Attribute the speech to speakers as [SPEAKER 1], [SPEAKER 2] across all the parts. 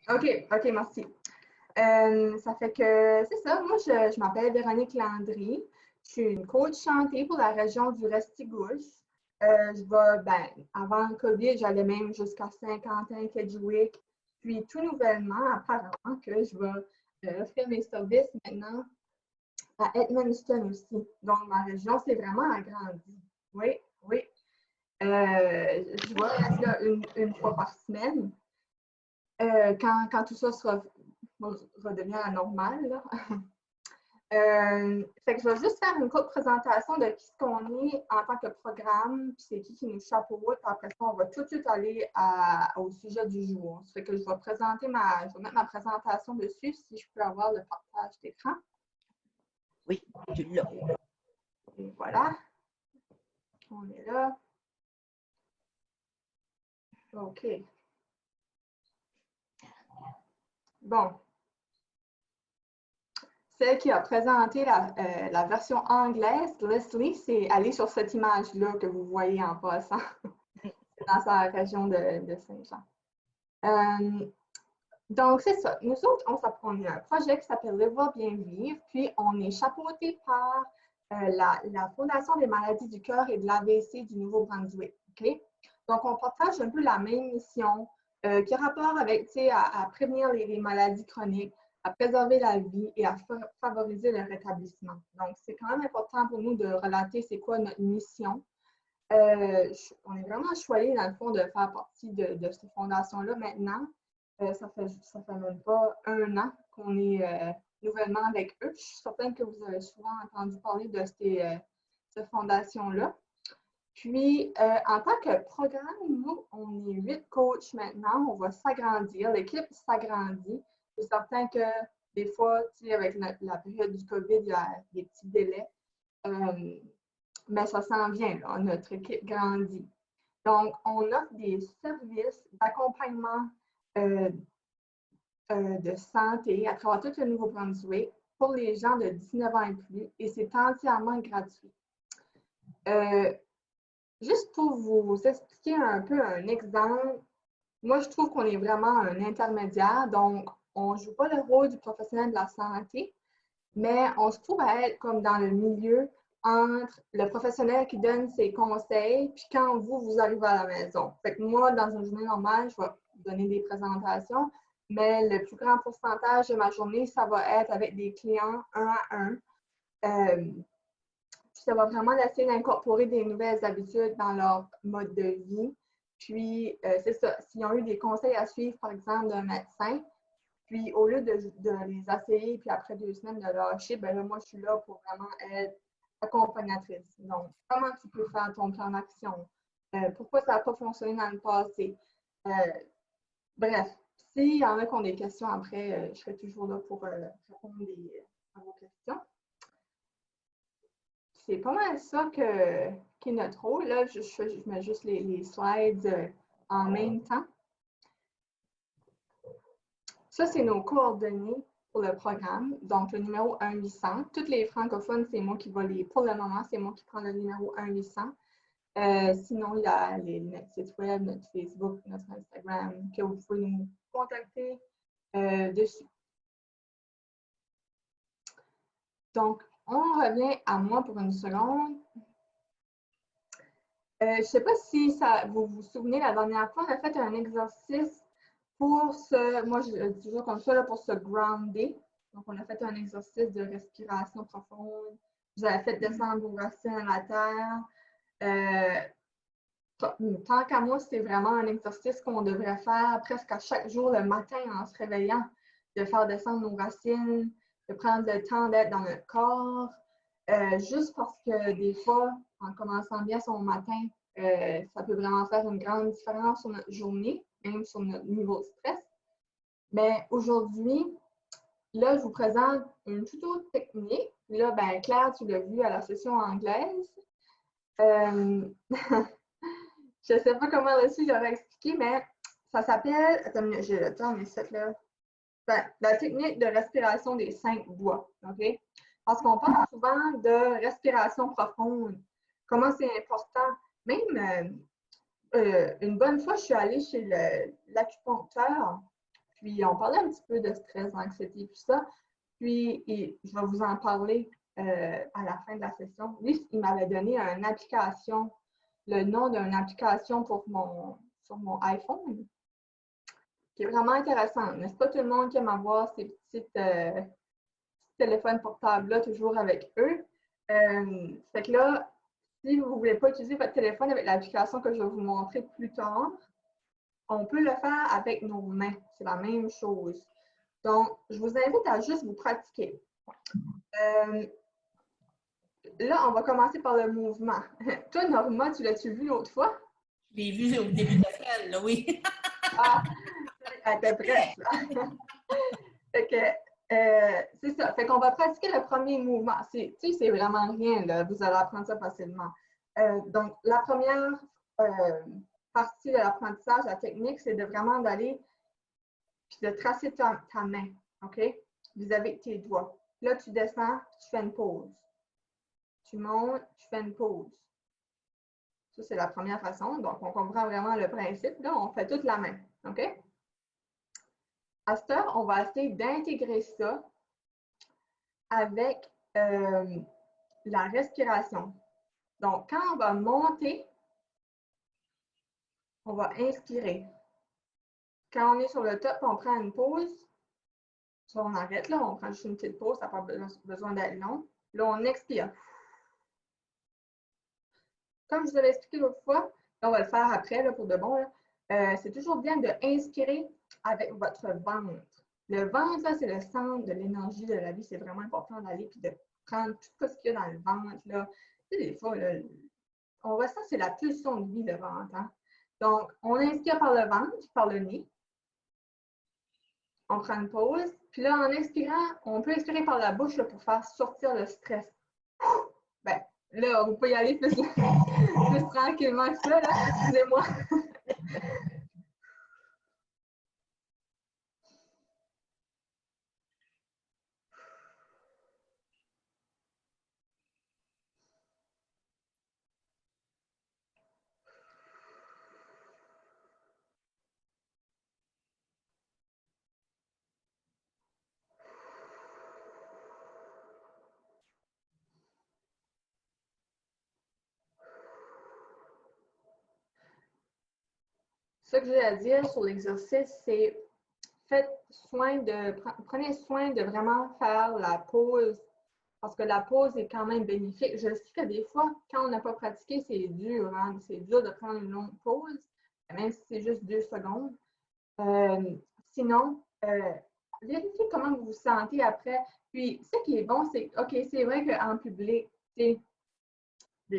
[SPEAKER 1] OK, merci. Ça fait que c'est ça. Moi, je m'appelle Véronique Landry. Je suis une coach santé pour la région du Restigouche. Avant le COVID, j'allais même jusqu'à Saint-Quentin, Kedgewick. Puis tout nouvellement, apparemment, que je vais offrir mes services maintenant à Edmundston aussi. Donc, ma région s'est vraiment agrandie. Oui, oui. Je vais être là une fois par semaine. Quand tout ça sera redevient à la normale, là. Fait que je vais juste faire une courte présentation de qui ce qu'on est en tant que programme, puis c'est qui nous chapeaute. Après ça, on va tout de suite aller au sujet du jour. Ça fait que je vais mettre ma présentation dessus, si je peux avoir le partage d'écran.
[SPEAKER 2] Oui, tu l'as.
[SPEAKER 1] Et voilà. On est là. OK. Bon. Celle qui a présenté la version anglaise, Leslie, c'est aller sur cette image-là que vous voyez en passant. C'est dans sa région de Saint-Jean. Donc, c'est ça. Nous autres, on a un projet qui s'appelle Live Bien Vivre, puis on est chapeauté par la Fondation des maladies du cœur et de l'AVC du Nouveau-Brunswick. OK? Donc, on partage un peu la même mission qui a rapport avec, à prévenir les maladies chroniques, à préserver la vie et à favoriser le rétablissement. Donc, c'est quand même important pour nous de relater c'est quoi notre mission. On est vraiment choyés, dans le fond, de faire partie de cette fondation-là maintenant. Ça fait même pas un an qu'on est nouvellement avec eux. Je suis certaine que vous avez souvent entendu parler de cette fondation-là. Puis, en tant que programme, nous, on est 8 coachs maintenant. On va s'agrandir. L'équipe s'agrandit. C'est certain que des fois, avec la période du COVID, il y a des petits délais. Mais ça s'en vient, là. Notre équipe grandit. Donc, on offre des services d'accompagnement de santé à travers tout le Nouveau-Brunswick pour les gens de 19 ans et plus, et c'est entièrement gratuit. Juste pour vous expliquer un peu un exemple, moi, je trouve qu'on est vraiment un intermédiaire, donc on ne joue pas le rôle du professionnel de la santé, mais on se trouve à être comme dans le milieu entre le professionnel qui donne ses conseils, puis quand vous arrivez à la maison. Fait que moi, dans une journée normale, je vais donner des présentations, mais le plus grand pourcentage de ma journée, ça va être avec des clients un à un. Ça va vraiment essayer d'incorporer des nouvelles habitudes dans leur mode de vie. Puis, c'est ça, s'ils ont eu des conseils à suivre, par exemple, d'un médecin, puis au lieu de les essayer, puis après 2 semaines de lâcher, ben là, moi, je suis là pour vraiment être accompagnatrice. Donc, comment tu peux faire ton plan d'action? Pourquoi ça n'a pas fonctionné dans le passé? Bref, s'il y en a qui ont des questions après, je serai toujours là pour répondre à vos questions. C'est pas mal ça qui est notre rôle. Là, je mets juste les slides en même temps. Ça, c'est nos coordonnées pour le programme. Donc, le numéro 1-800. Toutes les francophones, c'est moi qui vais pour le moment, c'est moi qui prends le numéro 1-800. Sinon, il y a notre site web, notre Facebook, notre Instagram, que vous pouvez nous contacter dessus. Donc, on revient à moi pour une seconde. Je ne sais pas si vous vous souvenez, la dernière fois, on a fait un exercice pour moi je dis toujours comme ça, là, pour se grounder. Donc, on a fait un exercice de respiration profonde. Vous avez fait descendre vos racines à la terre. Tant qu'à moi, c'est vraiment un exercice qu'on devrait faire presque à chaque jour le matin en se réveillant, de faire descendre nos racines, de prendre le temps d'être dans notre corps. Juste parce que des fois, en commençant bien son matin, ça peut vraiment faire une grande différence sur notre journée, même sur notre niveau de stress. Mais aujourd'hui, là, je vous présente une toute autre technique. Là, ben, Claire, tu l'as vu à la session anglaise. Je ne sais pas comment là-dessus j'aurais expliqué, mais ça s'appelle, attends, j'ai le temps, mais c'est là. Ben, la technique de respiration des 5 voies. OK? Parce qu'on parle souvent de respiration profonde. Comment c'est important. Même une bonne fois, je suis allée chez l'acupuncteur, Puis, on parlait un petit peu de stress, d'anxiété, tout ça. Puis, je vais vous en parler à la fin de la session. Lui, il m'avait donné une application, le nom d'une application sur mon iPhone, qui est vraiment intéressante. Mais c'est pas tout le monde qui aime avoir ces petits téléphones portables-là toujours avec eux. Fait que là, si vous ne voulez pas utiliser votre téléphone avec l'application que je vais vous montrer plus tard, on peut le faire avec nos mains. C'est la même chose. Donc, je vous invite à juste vous pratiquer. Là, on va commencer par le mouvement. Toi, Norma, tu l'as-tu vu l'autre fois?
[SPEAKER 3] Je l'ai vu au début de la semaine, là, oui.
[SPEAKER 1] Ah, elle était prête. Fait que, c'est ça. Fait qu'on va pratiquer le premier mouvement. Tu sais, c'est vraiment rien, là. Vous allez apprendre ça facilement. Donc, la première partie de l'apprentissage, la technique, c'est de vraiment d'aller puis de tracer ta main, OK? Vis-à-vis tes doigts. Là, tu descends, tu fais une pause. Tu montes, tu fais une pause. Ça, c'est la première façon. Donc, on comprend vraiment le principe. Là, on fait toute la main, OK? À cette heure, on va essayer d'intégrer ça avec la respiration. Donc, quand on va monter, on va inspirer. Quand on est sur le top, on prend une pause. Ça, on arrête là, on prend juste une petite pause, ça n'a pas besoin d'être long. Là, on expire. Comme je vous avais expliqué l'autre fois, là, on va le faire après là, pour de bon. C'est toujours bien d'inspirer avec votre ventre. Le ventre, c'est le centre de l'énergie de la vie. C'est vraiment important d'aller et de prendre tout ce qu'il y a dans le ventre. Là. Tu sais, des fois, là, on ressent que c'est la pulsion de vie, le ventre. Hein? Donc, on inspire par le ventre, par le nez. On prend une pause. Puis là, en expirant, on peut expirer par la bouche là, pour faire sortir le stress. Ben, là, vous pouvez y aller plus, plus tranquillement que ça, là. Excusez-moi. Ce que j'ai à dire sur l'exercice, c'est prenez soin de vraiment faire la pause, parce que la pause est quand même bénéfique. Je sais que des fois, quand on n'a pas pratiqué, c'est dur. Hein? C'est dur de prendre une longue pause, même si c'est juste 2 secondes. Sinon, vérifiez comment vous vous sentez après. Puis, ce qui est bon, c'est, OK, c'est vrai qu'en public, des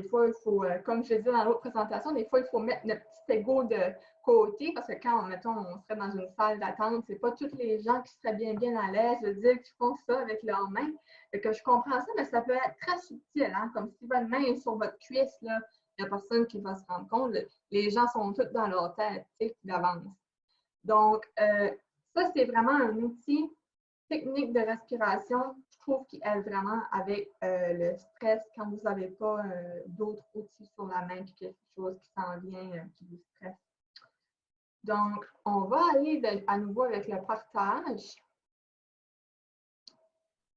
[SPEAKER 1] fois, il faut, comme je disais dans l'autre présentation, des fois, il faut mettre notre petit ego de côté parce que quand, mettons, on serait dans une salle d'attente, c'est pas tous les gens qui seraient bien à l'aise de dire qu'ils font ça avec leurs mains. Et que je comprends ça, mais ça peut être très subtil, hein? Comme si votre main est sur votre cuisse, là, il n'y a personne qui va se rendre compte. Les gens sont tous dans leur tête, tu sais, d'avance. Donc, ça, c'est vraiment un outil technique de respiration, je trouve qu'il aide vraiment avec le stress quand vous n'avez pas d'autres outils sur la main puis quelque chose qui s'en vient qui vous stresse. Donc, on va aller à nouveau avec le partage.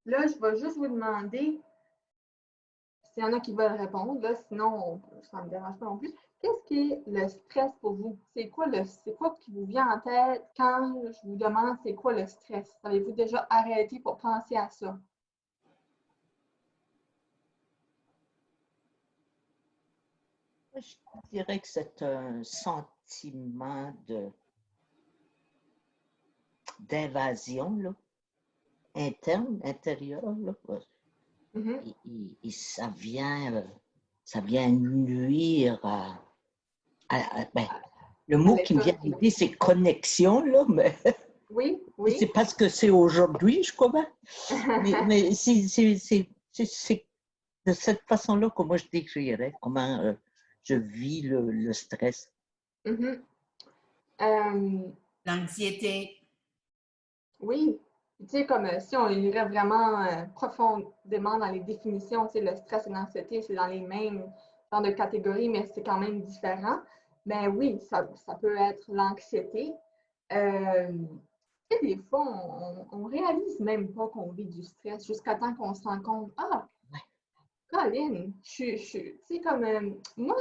[SPEAKER 1] Là, je vais juste vous demander s'il y en a qui veulent répondre. Là, sinon, ça ne me dérange pas non plus. Qu'est-ce qui est le stress pour vous? C'est quoi qui vous vient en tête quand je vous demande c'est quoi le stress? Avez-vous déjà arrêté pour penser à ça?
[SPEAKER 2] Je dirais que c'est un sentiment d'invasion là, interne, intérieure. Là. Et ça vient nuire ben, le mot qui me vient à l'idée, c'est connexion, là, mais
[SPEAKER 1] oui.
[SPEAKER 2] C'est parce que c'est aujourd'hui, je crois. mais c'est de cette façon-là que moi je décrirais comment je vis le stress.
[SPEAKER 3] L'anxiété.
[SPEAKER 1] Oui. Tu sais, comme si on irait vraiment profondément dans les définitions, tu sais, le stress et l'anxiété, c'est dans les mêmes genres de catégories, mais c'est quand même différent. Mais oui, ça peut être l'anxiété. tu sais, des fois, on réalise même pas qu'on vit du stress jusqu'à temps qu'on se rend compte, ah, Colin, tu sais, comme moi,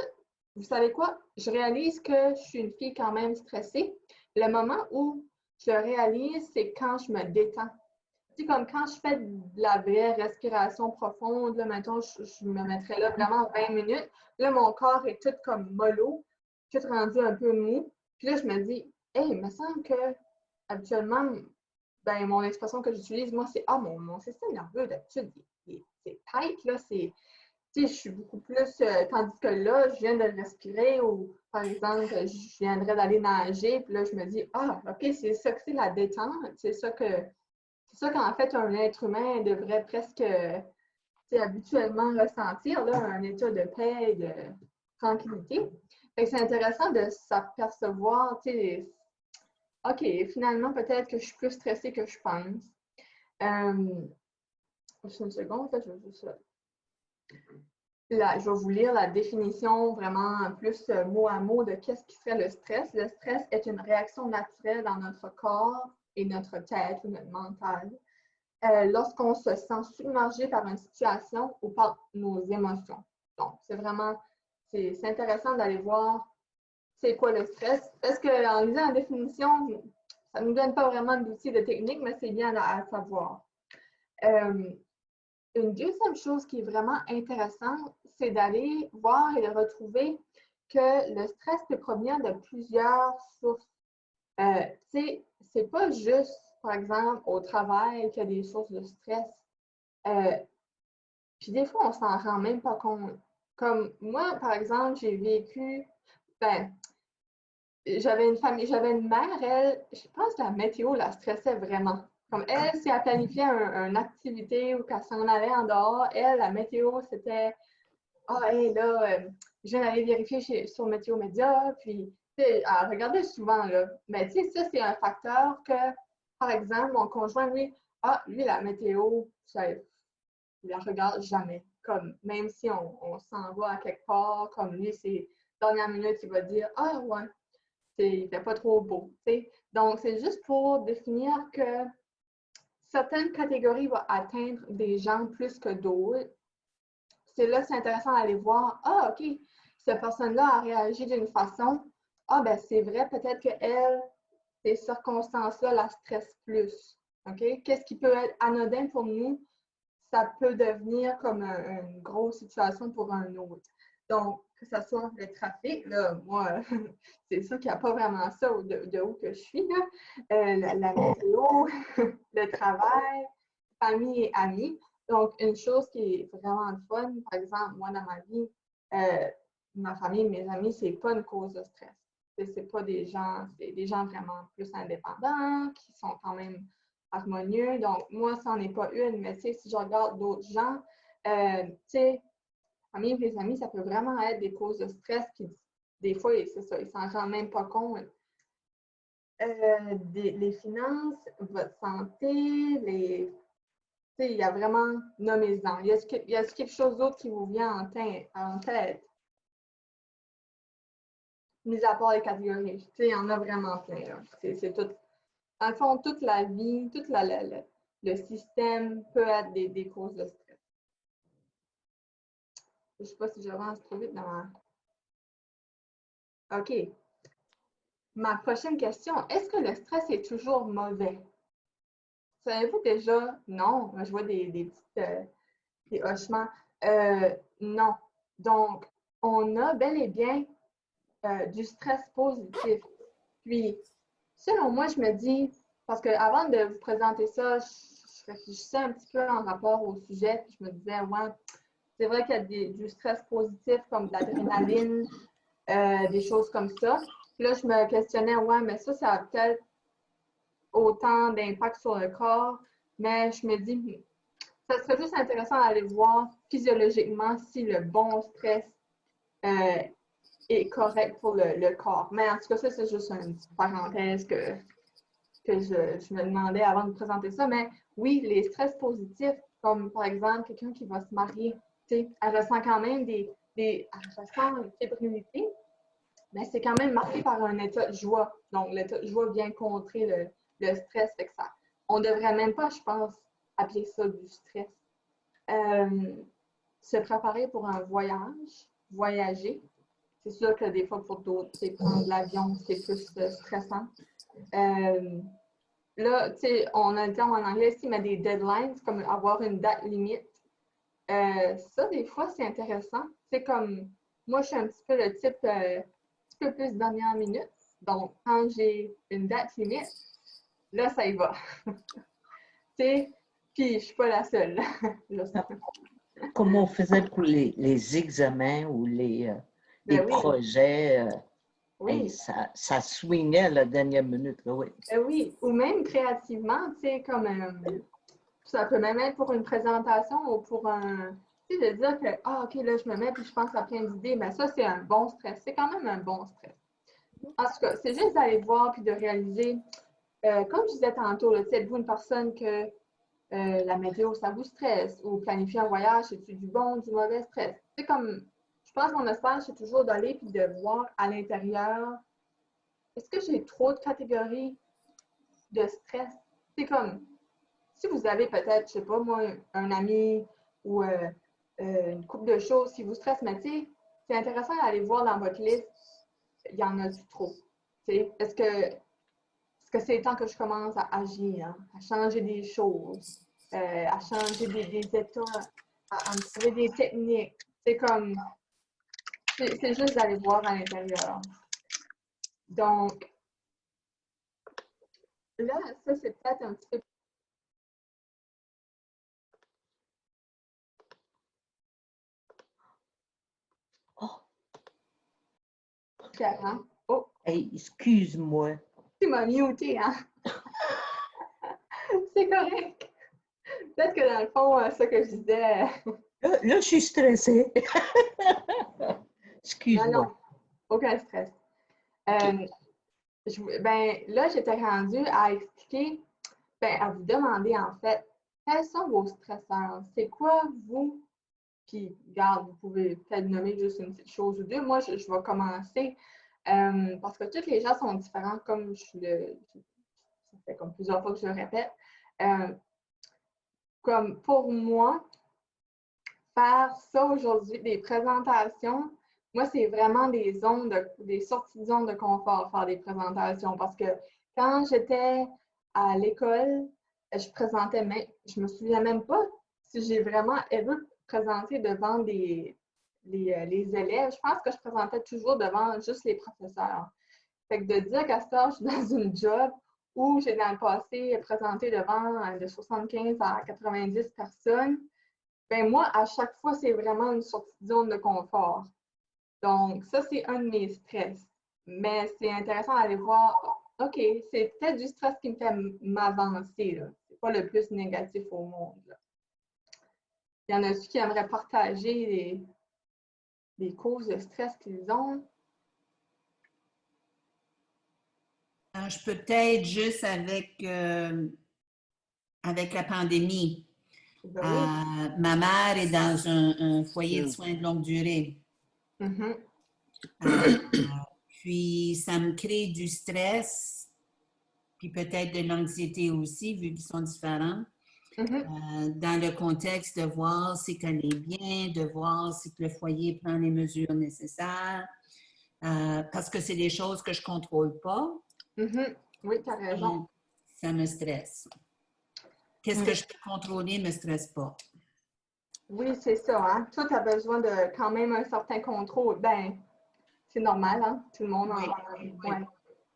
[SPEAKER 1] vous savez quoi? Je réalise que je suis une fille quand même stressée. Le moment où je réalise, c'est quand je me détends. Tu sais, comme quand je fais de la vraie respiration profonde, là, mettons, je me mettrais là vraiment 20 minutes. Là, mon corps est tout comme mollo, tout rendu un peu mou. Puis là, je me dis, hey, il me semble que habituellement, ben, mon expression que j'utilise, moi, c'est ah, mon système nerveux, d'habitude, c'est tight, là, c'est. Tu sais, je suis beaucoup plus. Tandis que là, je viens de respirer ou, par exemple, je viendrais d'aller nager, puis là, je me dis, ah, OK, c'est ça que c'est la détente. C'est ça qu'en fait, un être humain devrait presque habituellement ressentir, là, un état de paix et de tranquillité. C'est intéressant de s'apercevoir, tu sais, OK, finalement, peut-être que je suis plus stressée que je pense. Juste une seconde, en fait, je vais juste. Là, je vais vous lire la définition vraiment plus mot à mot de qu'est-ce qui serait le stress. Le stress est une réaction naturelle dans notre corps et notre tête ou notre mental lorsqu'on se sent submergé par une situation ou par nos émotions. Donc, c'est intéressant d'aller voir c'est quoi le stress. Parce qu'en lisant la définition, ça ne nous donne pas vraiment d'outils de technique, mais c'est bien à savoir. Une deuxième chose qui est vraiment intéressante, c'est d'aller voir et de retrouver que le stress peut provenir de plusieurs sources. Tu sais, c'est pas juste, par exemple, au travail qu'il y a des sources de stress. Puis des fois, on s'en rend même pas compte. Comme moi, par exemple, j'ai vécu, ben, j'avais une mère, elle, je pense que la météo la stressait vraiment. Comme elle, si elle planifiait une activité ou qu'elle s'en allait en dehors, elle, la météo, c'était ah, hey, là, je viens d'aller vérifier sur Météo Média, puis, tu sais, elle regardait souvent, là. Mais, tu sais, ça, c'est un facteur que, par exemple, mon conjoint, lui, la météo, il la regarde jamais. Comme, même si on s'en va à quelque part, comme lui, c'est dernière minute, il va dire, ah, ouais, il fait pas trop beau, tu sais. Donc, c'est juste pour définir que certaines catégories vont atteindre des gens plus que d'autres. C'est là que c'est intéressant d'aller voir, ah, OK, cette personne-là a réagi d'une façon, ah, ben c'est vrai, peut-être qu'elle, ces circonstances-là la stressent plus. OK? Qu'est-ce qui peut être anodin pour nous, ça peut devenir comme une grosse situation pour un autre. Donc, que ce soit le trafic, là, moi, c'est sûr qu'il n'y a pas vraiment ça de où que je suis, là. La météo, le travail, famille et amis. Donc, une chose qui est vraiment fun, par exemple, moi, dans ma vie, ma famille, mes amis, c'est pas une cause de stress. C'est pas des gens, c'est des gens vraiment plus indépendants, qui sont quand même harmonieux. Donc, moi, ça n'en est pas une, mais tu sais, si je regarde d'autres gens, tu sais, famille et les amis, ça peut vraiment être des causes de stress, puis des fois, c'est ça, ils s'en rendent même pas compte. Les finances, votre santé, il y a vraiment, nommez-en. Y a quelque chose d'autre qui vous vient en tête? Mis à part les catégories. Il y en a vraiment plein. C'est tout. Dans le fond, toute la vie, le système peut être des causes de stress. Je ne sais pas si j'avance trop vite dans ma... OK. Ma prochaine question, est-ce que le stress est toujours mauvais? Savez-vous déjà? Non. Je vois des hochements. Non. Donc, on a bel et bien du stress positif. Puis, selon moi, je me dis, parce qu'avant de vous présenter ça, je réfléchissais un petit peu en rapport au sujet, puis je me disais, ouais, c'est vrai qu'il y a du stress positif comme de l'adrénaline, des choses comme ça. Puis là, je me questionnais, ouais, mais ça a peut-être autant d'impact sur le corps, mais je me dis, ça serait juste intéressant d'aller voir physiologiquement si le bon stress est correct pour le corps. Mais en tout cas, ça, c'est juste une petite parenthèse que je me demandais avant de présenter ça. Mais oui, les stress positifs, comme par exemple quelqu'un qui va se marier, elle ressent quand même elle ressent une fébrilité, mais c'est quand même marqué par un état de joie. Donc, l'état de joie vient contrer le stress. Fait que ça, on devrait même pas, je pense, appeler ça du stress. Se préparer pour un voyage, voyager. C'est sûr que des fois, pour d'autres, c'est prendre l'avion, c'est plus stressant. Là, tu sais, on a le terme en anglais ici, mais des deadlines, comme avoir une date limite. Ça, des fois, c'est intéressant. C'est comme, moi, je suis un petit peu le type, un petit peu plus dernière minute. Donc, quand j'ai une date limite, là, ça y va. Tu sais, puis je suis pas la seule.
[SPEAKER 2] Comme on faisait pour les examens ou les
[SPEAKER 1] Ben oui,
[SPEAKER 2] projets, hey,
[SPEAKER 1] oui.
[SPEAKER 2] ça swingait à la dernière minute, là, oui.
[SPEAKER 1] Oui, ou même créativement, tu sais, comme ça peut même être pour une présentation ou pour un. Tu sais, de dire que, ah, OK, là, je me mets puis je pense à plein d'idées, mais ça, c'est un bon stress. C'est quand même un bon stress. En tout cas, c'est juste d'aller voir puis de réaliser, comme je disais tantôt, là, tu sais, êtes-vous une personne que la météo, ça vous stresse ou planifier un voyage, c'est-tu du bon, du mauvais stress? C'est comme, je pense que mon message, c'est toujours d'aller puis de voir à l'intérieur, est-ce que j'ai trop de catégories de stress? C'est comme, si vous avez peut-être, je sais pas moi, un ami ou une couple de choses qui vous stressent, mais tu sais, c'est intéressant d'aller voir dans votre liste, il y en a du trop. Est-ce que c'est le temps que je commence à agir, hein, à changer des choses, à changer des états, à me trouver des techniques? C'est comme, c'est juste d'aller voir à l'intérieur. Donc, là, ça, c'est peut-être un petit peu
[SPEAKER 2] Oh,
[SPEAKER 1] différent. Oh,
[SPEAKER 2] hey, excuse-moi.
[SPEAKER 1] tu m'as muté, hein? C'est correct. Peut-être que dans le fond, ce que je disais.
[SPEAKER 2] Là, je suis stressée.
[SPEAKER 1] Non,
[SPEAKER 2] Excuse-moi.
[SPEAKER 1] non, aucun stress.
[SPEAKER 2] OK.
[SPEAKER 1] Ben, là, j'étais rendue à expliquer, ben, à vous demander en fait, quels sont vos stresseurs? C'est quoi vous? Puis, regarde, vous pouvez peut-être nommer juste une petite chose ou deux. Moi, je vais commencer parce que tous les gens sont différents, comme ça fait comme plusieurs fois que je le répète. Comme pour moi, faire ça aujourd'hui, des présentations, moi, c'est vraiment des sorties de zone de confort, faire des présentations. Parce que quand j'étais à l'école, je présentais même, je me souviens même pas si j'ai vraiment ever présenté devant les élèves. Je pense que je présentais toujours devant juste les professeurs. Fait que de dire qu'à ça, je suis dans une job où j'ai dans le passé présenté devant de 75 à 90 personnes, ben moi, à chaque fois, c'est vraiment une sortie de zone de confort. Donc, ça, c'est un de mes stress. Mais c'est intéressant d'aller voir, OK, c'est peut-être du stress qui me fait m'avancer. C'est pas le plus négatif au monde. Là. Il y en a-tu qui aimeraient partager les causes de stress qu'ils ont?
[SPEAKER 3] Je peux peut-être juste avec la pandémie.
[SPEAKER 1] Ben oui.
[SPEAKER 3] Ma mère est dans un foyer de soins de longue durée.
[SPEAKER 1] Mhm.
[SPEAKER 3] Puis, ça me crée du stress, puis peut-être de l'anxiété aussi, vu qu'ils sont différents. Dans le contexte de voir si qu'elle est bien, de voir si le foyer prend les mesures nécessaires, parce que c'est des choses que je ne contrôle pas.
[SPEAKER 1] Oui, tu as raison.
[SPEAKER 3] Donc, ça me stresse. Qu'est-ce que je peux contrôler ne me stresse pas.
[SPEAKER 1] Oui, c'est ça. Hein? Toi, tu as besoin de quand même un certain contrôle. Ben, c'est normal, hein? Tout le monde en a. Ouais.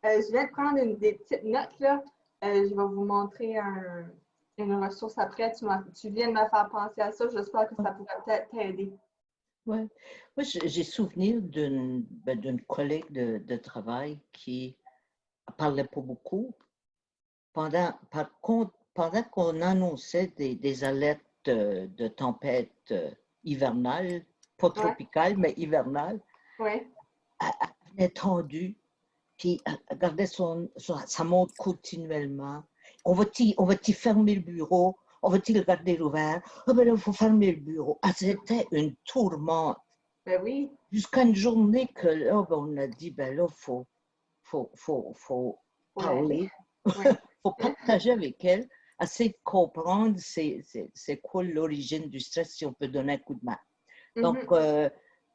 [SPEAKER 1] Je viens de prendre des petites notes, là. Je vais vous montrer une ressource après. Tu viens de me faire penser à ça. J'espère que ça pourrait peut-être t'aider.
[SPEAKER 2] Ouais. Moi, j'ai souvenir d'une collègue de travail qui parlait pas beaucoup. Par contre, pendant qu'on annonçait des alertes de tempête hivernale, pas
[SPEAKER 1] Ouais,
[SPEAKER 2] tropicale, mais hivernale,
[SPEAKER 1] ouais.
[SPEAKER 2] elle venait tendue, puis elle gardait sa montre continuellement. On va-t-il fermer le bureau? On va-t-il le garder ouvert? Ah ben là, il faut fermer le bureau. Ah, c'était une tourmente.
[SPEAKER 1] Ben oui.
[SPEAKER 2] Jusqu'à une journée que là, ben, on a dit, ben là, faut
[SPEAKER 1] Faut l'arrêter.
[SPEAKER 2] parler.
[SPEAKER 1] Ouais.
[SPEAKER 2] faut partager avec elle, essayer de comprendre c'est quoi l'origine du stress, si on peut donner un coup de main. Donc,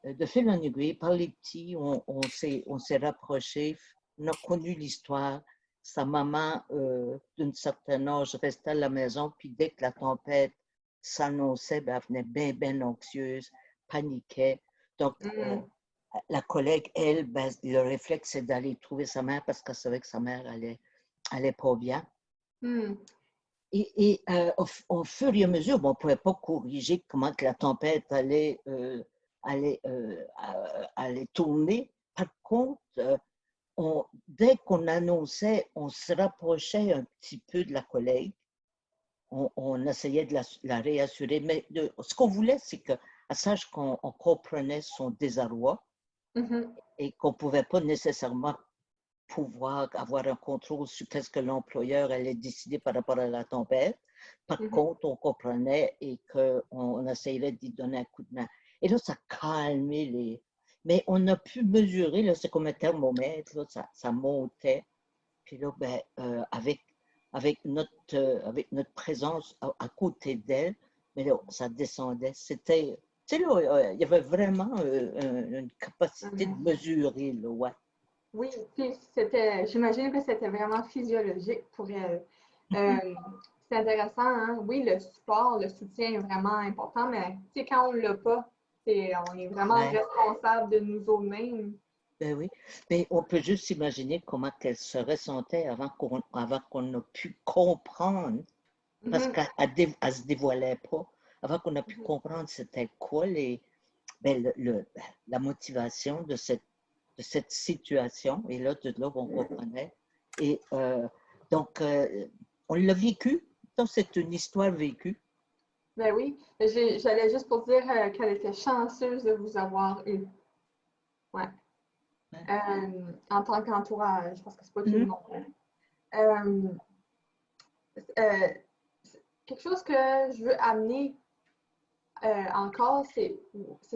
[SPEAKER 2] de fil en aiguille, par les petits, on s'est rapprochés, on a connu l'histoire. Sa maman, d'un certain âge, restait à la maison, puis dès que la tempête s'annonçait, ben, elle venait bien, bien anxieuse, paniquait. Donc, la collègue, elle, ben, le réflexe, c'est d'aller trouver sa mère parce qu'elle savait que sa mère allait pas bien. Et au fur et à mesure, bon, on ne pouvait pas corriger comment que la tempête allait tourner. Par contre, dès qu'on annonçait, on se rapprochait un petit peu de la collègue. On essayait de la réassurer. Mais ce qu'on voulait, c'est qu'elle sache qu'on comprenait son désarroi et qu'on ne pouvait pas nécessairement pouvoir avoir un contrôle sur qu'est-ce que l'employeur allait décider par rapport à la tempête. Par contre, on comprenait et qu'on essayerait d'y donner un coup de main. Et là, ça calmait les... Mais on a pu mesurer, là, c'est comme un thermomètre, là, ça montait. Puis là, ben, avec notre présence à côté d'elle, mais là, ça descendait. C'était... Tu sais, là, il y avait vraiment une capacité de mesurer, là, ouais.
[SPEAKER 1] Oui, puis j'imagine que c'était vraiment physiologique pour elle. C'est intéressant, hein? Oui, le support, le soutien est vraiment important, mais tu sais, quand on ne l'a pas, on est vraiment responsable de nous-mêmes.
[SPEAKER 2] Ben oui, mais on peut juste imaginer comment elle se ressentait avant qu'on ait pu comprendre, parce qu'elle ne se dévoilait pas, avant qu'on ait pu comprendre c'était quoi la motivation de cette situation. Et là, de là, on comprenait. Et donc, on l'a vécu. Donc, c'est une histoire vécue.
[SPEAKER 1] Ben oui, j'allais juste pour dire qu'elle était chanceuse de vous avoir eu. Ouais. En tant qu'entourage, parce que c'est pas tout le monde. Quelque chose que je veux amener encore, c'est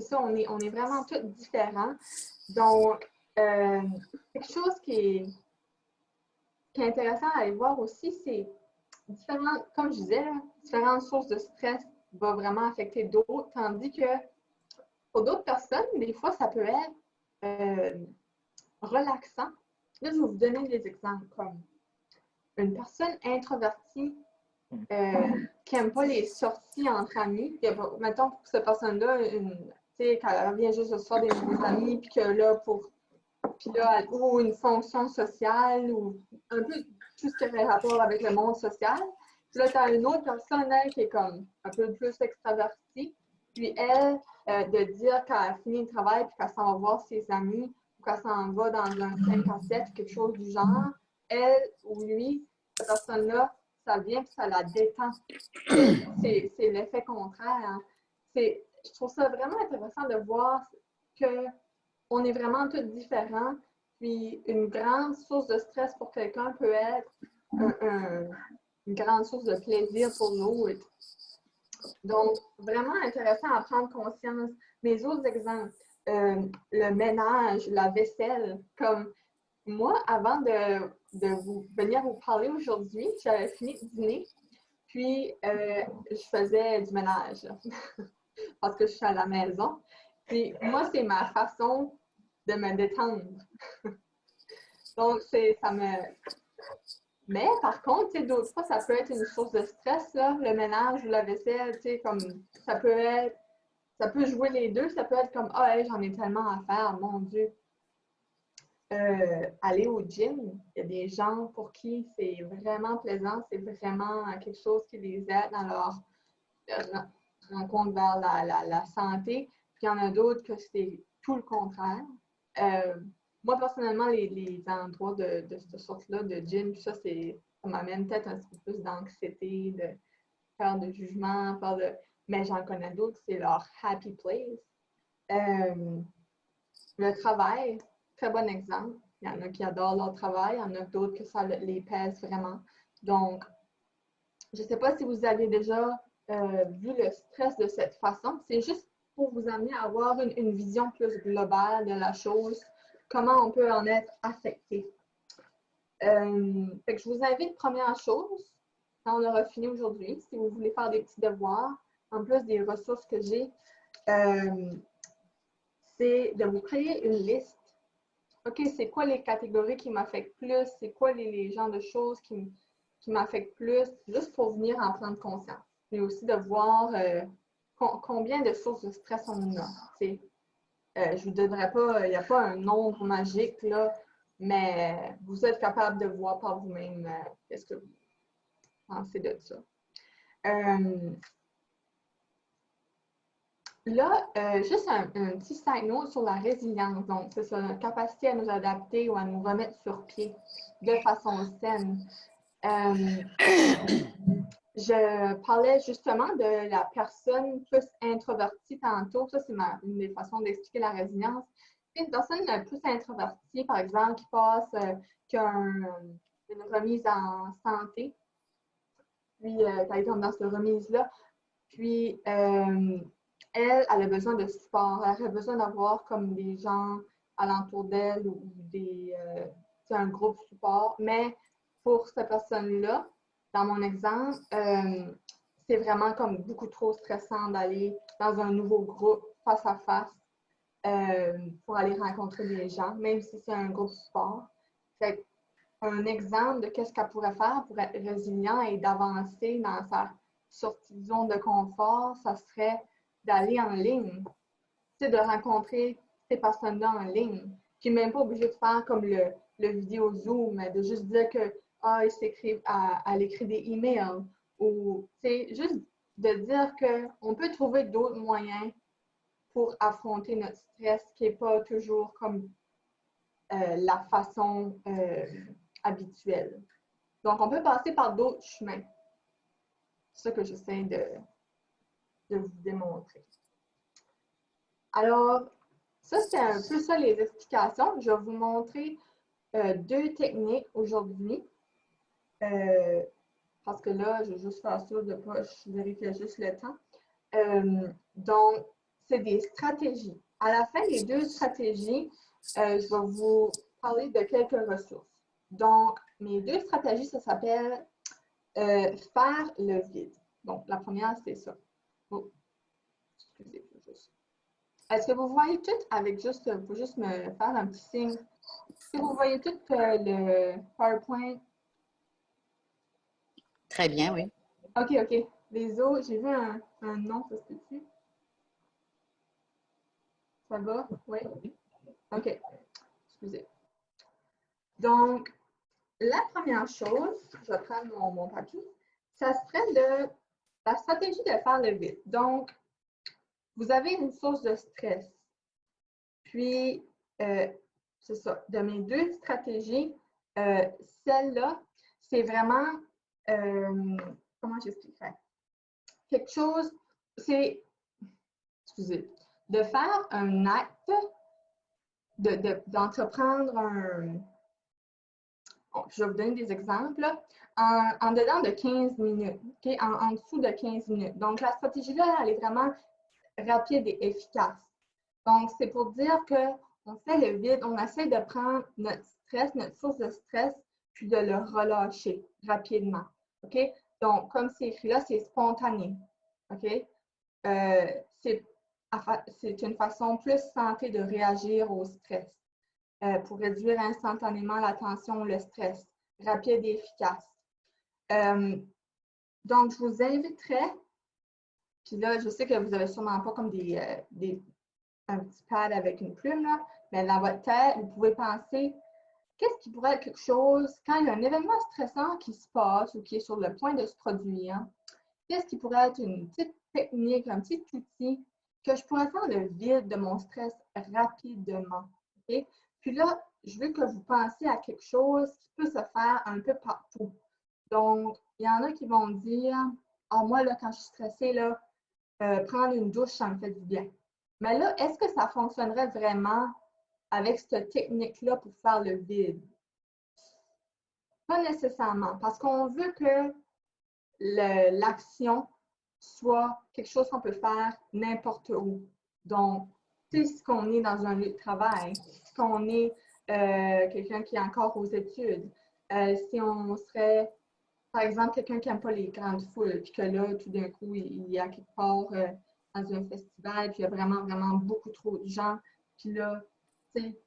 [SPEAKER 1] ça, on est vraiment tous différents. Donc, quelque chose qui est intéressant à aller voir aussi, c'est différentes, comme je disais, là, différentes sources de stress vont vraiment affecter d'autres, tandis que pour d'autres personnes, des fois, ça peut être relaxant. Là, je vais vous donner des exemples comme une personne introvertie qui n'aime pas les sorties entre amis. Mettons, pour cette personne-là, quand elle vient juste de se faire des nouveaux amis, puis que là, elle ouvre une fonction sociale ou un peu tout ce qui a rapport avec le monde social. Puis là, tu as une autre personne, elle, qui est comme un peu plus extravertie. Puis elle, de dire qu'elle a fini le travail puis qu'elle s'en va voir ses amis ou qu'elle s'en va dans un 5 à 7 ou quelque chose du genre, elle ou lui, cette personne-là, ça vient puis ça la détend. C'est l'effet contraire. Hein. Je trouve ça vraiment intéressant de voir qu'on est vraiment tous différents. Puis une grande source de stress pour quelqu'un peut être une grande source de plaisir pour l'autre. Donc, vraiment intéressant à prendre conscience. Mes autres exemples, le ménage, la vaisselle, comme moi, avant de venir vous parler aujourd'hui, j'avais fini de dîner, puis je faisais du ménage parce que je suis à la maison. Puis moi, c'est ma façon de me détendre. Donc, ça me... Mais par contre, d'autres fois, ça peut être une source de stress, là, le ménage ou la vaisselle, comme ça peut jouer les deux, ça peut être comme « Ah, hey, j'en ai tellement à faire, mon Dieu! » Aller au gym, il y a des gens pour qui c'est vraiment plaisant, c'est vraiment quelque chose qui les aide dans leur rencontre vers la santé. Puis il y en a d'autres que c'est tout le contraire. Moi, personnellement, les endroits de cette sorte-là, de gym, ça m'amène peut-être un petit peu plus d'anxiété, de faire de jugement, mais j'en connais d'autres, c'est leur happy place. Le travail, très bon exemple. Il y en a qui adorent leur travail, il y en a d'autres que ça les pèse vraiment. Donc, je ne sais pas si vous avez déjà vu le stress de cette façon. C'est juste pour vous amener à avoir une vision plus globale de la chose, comment on peut en être affecté. Fait que je vous invite, première chose, quand on aura fini aujourd'hui, si vous voulez faire des petits devoirs, en plus des ressources que j'ai, c'est de vous créer une liste. OK, c'est quoi les catégories qui m'affectent plus? C'est quoi les genres de choses qui m'affectent plus? Juste pour venir en prendre conscience. Mais aussi de voir combien de sources de stress on a. Je ne vous donnerai pas, il n'y a pas un nombre magique, là, mais vous êtes capable de voir par vous-même qu'est-ce que vous pensez de ça. Là, juste un petit side note sur la résilience. Donc, c'est ça, notre capacité à nous adapter ou à nous remettre sur pied de façon saine. Je parlais justement de la personne plus introvertie tantôt. Ça, c'est une des façons d'expliquer la résilience. Une personne plus introvertie, par exemple, qui a une remise en santé, puis par exemple dans cette remise-là, puis elle a besoin de support, elle a besoin d'avoir comme des gens alentour d'elle ou un groupe support. Mais pour cette personne-là, dans mon exemple, c'est vraiment comme beaucoup trop stressant d'aller dans un nouveau groupe face à face pour aller rencontrer des gens, même si c'est un groupe support. Fait un exemple de qu'est-ce qu'elle pourrait faire pour être résilient et d'avancer dans sa sortie de zone de confort, ça serait d'aller en ligne, de rencontrer ces personnes-là en ligne. Puis même pas obligé de faire comme le vidéo Zoom, mais de juste dire que elle écrit des emails ou juste de dire qu'on peut trouver d'autres moyens pour affronter notre stress qui n'est pas toujours comme la façon habituelle. Donc, on peut passer par d'autres chemins. C'est ça que j'essaie de vous démontrer. Alors, ça, c'est un peu ça les explications. Je vais vous montrer deux techniques aujourd'hui. Parce que là, je vais juste faire ça de pas, je vérifie juste le temps. Donc, c'est des stratégies. À la fin des deux stratégies, je vais vous parler de quelques ressources. Donc, mes deux stratégies, ça s'appelle faire le vide. Donc, la première, c'est ça. Oh, excusez, juste. Est-ce que vous voyez tout avec juste, vous pouvez juste me faire un petit signe. Est-ce que vous voyez tout le PowerPoint?
[SPEAKER 3] Très bien, oui.
[SPEAKER 1] OK, OK. Les autres, j'ai vu un nom, ça se peut-tu? Ça va? Oui? OK. Excusez. Donc, la première chose, je vais prendre mon papier, ça serait la stratégie de faire le vide. Donc, vous avez une source de stress. Puis, c'est ça. De mes deux stratégies, celle-là, c'est vraiment, comment j'expliquerais? Quelque chose, c'est, excusez, de faire un acte, d'entreprendre je vais vous donner des exemples, en dedans de 15 minutes, okay? En dessous de 15 minutes. Donc, la stratégie-là, elle est vraiment rapide et efficace. Donc, c'est pour dire qu'on fait le vide, on essaie de prendre notre stress, notre source de stress, puis de le relâcher rapidement. OK? Donc, comme c'est écrit là, c'est spontané. OK? C'est une façon plus santé de réagir au stress pour réduire instantanément la tension, le stress, rapide et efficace. Donc, je vous inviterais, puis là, je sais que vous n'avez sûrement pas comme un petit pad avec une plume, là, mais dans votre tête, vous pouvez penser qu'est-ce qui pourrait être quelque chose, quand il y a un événement stressant qui se passe ou qui est sur le point de se produire, qu'est-ce qui pourrait être une petite technique, un petit outil que je pourrais faire le vide de mon stress rapidement. Okay? Puis là, je veux que vous pensiez à quelque chose qui peut se faire un peu partout. Donc, il y en a qui vont dire « Ah, moi, là, quand je suis stressée, là, prendre une douche, ça me fait du bien. » Mais là, est-ce que ça fonctionnerait vraiment avec cette technique-là pour faire le vide? Pas nécessairement, parce qu'on veut que l'action soit quelque chose qu'on peut faire n'importe où. Donc, si on est dans un lieu de travail, si on est quelqu'un qui est encore aux études, Si on serait, par exemple, quelqu'un qui n'aime pas les grandes foules, puis que là, tout d'un coup, il est à quelque part dans un festival, puis il y a vraiment, vraiment beaucoup trop de gens, puis là, tu sais,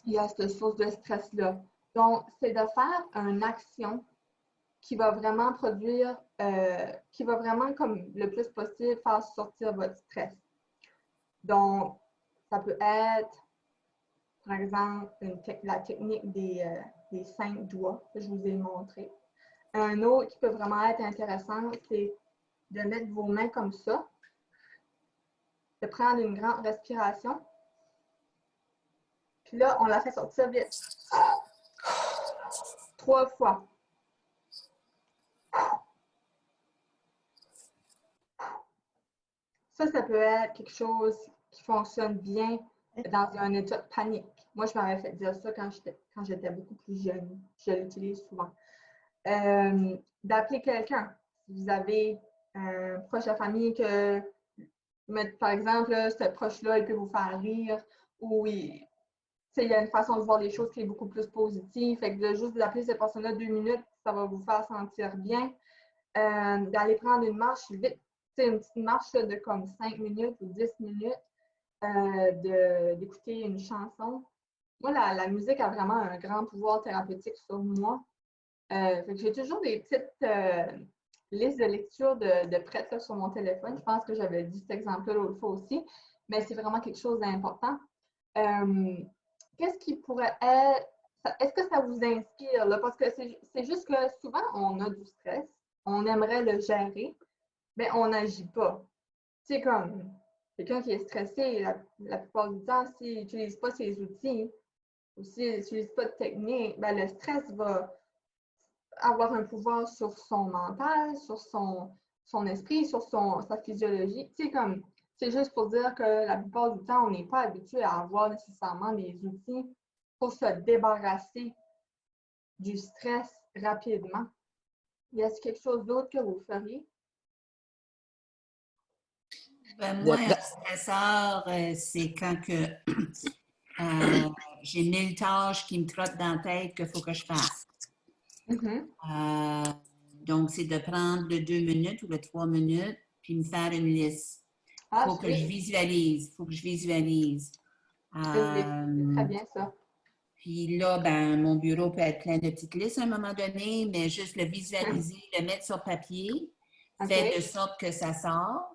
[SPEAKER 1] il y a cette source de stress-là. Donc, c'est de faire une action qui va vraiment produire, qui va vraiment, comme le plus possible, faire sortir votre stress. Donc, ça peut être, par exemple, la technique des 5 doigts que je vous ai montré. Un autre qui peut vraiment être intéressant, c'est de mettre vos mains comme ça, de prendre une grande respiration. Puis là, on la fait sortir vite. 3 fois. Ça peut être quelque chose qui fonctionne bien dans un état de panique. Moi, je m'avais fait dire ça quand j'étais beaucoup plus jeune. Je l'utilise souvent. D'appeler quelqu'un. Si vous avez un proche de la famille que, par exemple, ce proche-là, il peut vous faire rire ou il y a une façon de voir les choses qui est beaucoup plus positive. Fait que de juste d'appeler cette personne-là 2 minutes, ça va vous faire sentir bien. D'aller prendre une marche vite, une petite marche de comme 5 minutes ou 10 minutes, d'écouter une chanson. Moi, la musique a vraiment un grand pouvoir thérapeutique sur moi. Fait que j'ai toujours des petites listes de lecture de prêtes là, sur mon téléphone. Je pense que j'avais dit cet exemple-là l'autre fois aussi, mais c'est vraiment quelque chose d'important. Qu'est-ce qui pourrait être... Est-ce que ça vous inspire? Là? Parce que c'est juste que souvent, on a du stress, on aimerait le gérer, mais on n'agit pas. C'est comme quelqu'un qui est stressé, la plupart du temps, s'il n'utilise pas ses outils ou s'il n'utilise pas de technique, ben, le stress va avoir un pouvoir sur son mental, sur son esprit, sur sa physiologie. C'est juste pour dire que la plupart du temps, on n'est pas habitué à avoir nécessairement des outils pour se débarrasser du stress rapidement. Y a-t-il quelque chose d'autre que vous feriez?
[SPEAKER 3] Ben, moi, un stresseur, c'est quand que, j'ai 1000 tâches qui me trottent dans la tête qu'il faut que je fasse. Donc, c'est de prendre le 2 minutes ou le 3 minutes, puis me faire une liste. Il faut que je visualise.
[SPEAKER 1] C'est très bien ça.
[SPEAKER 3] Puis là, ben, mon bureau peut être plein de petites listes à un moment donné, mais juste le visualiser, le mettre sur papier, fait de sorte que ça sort.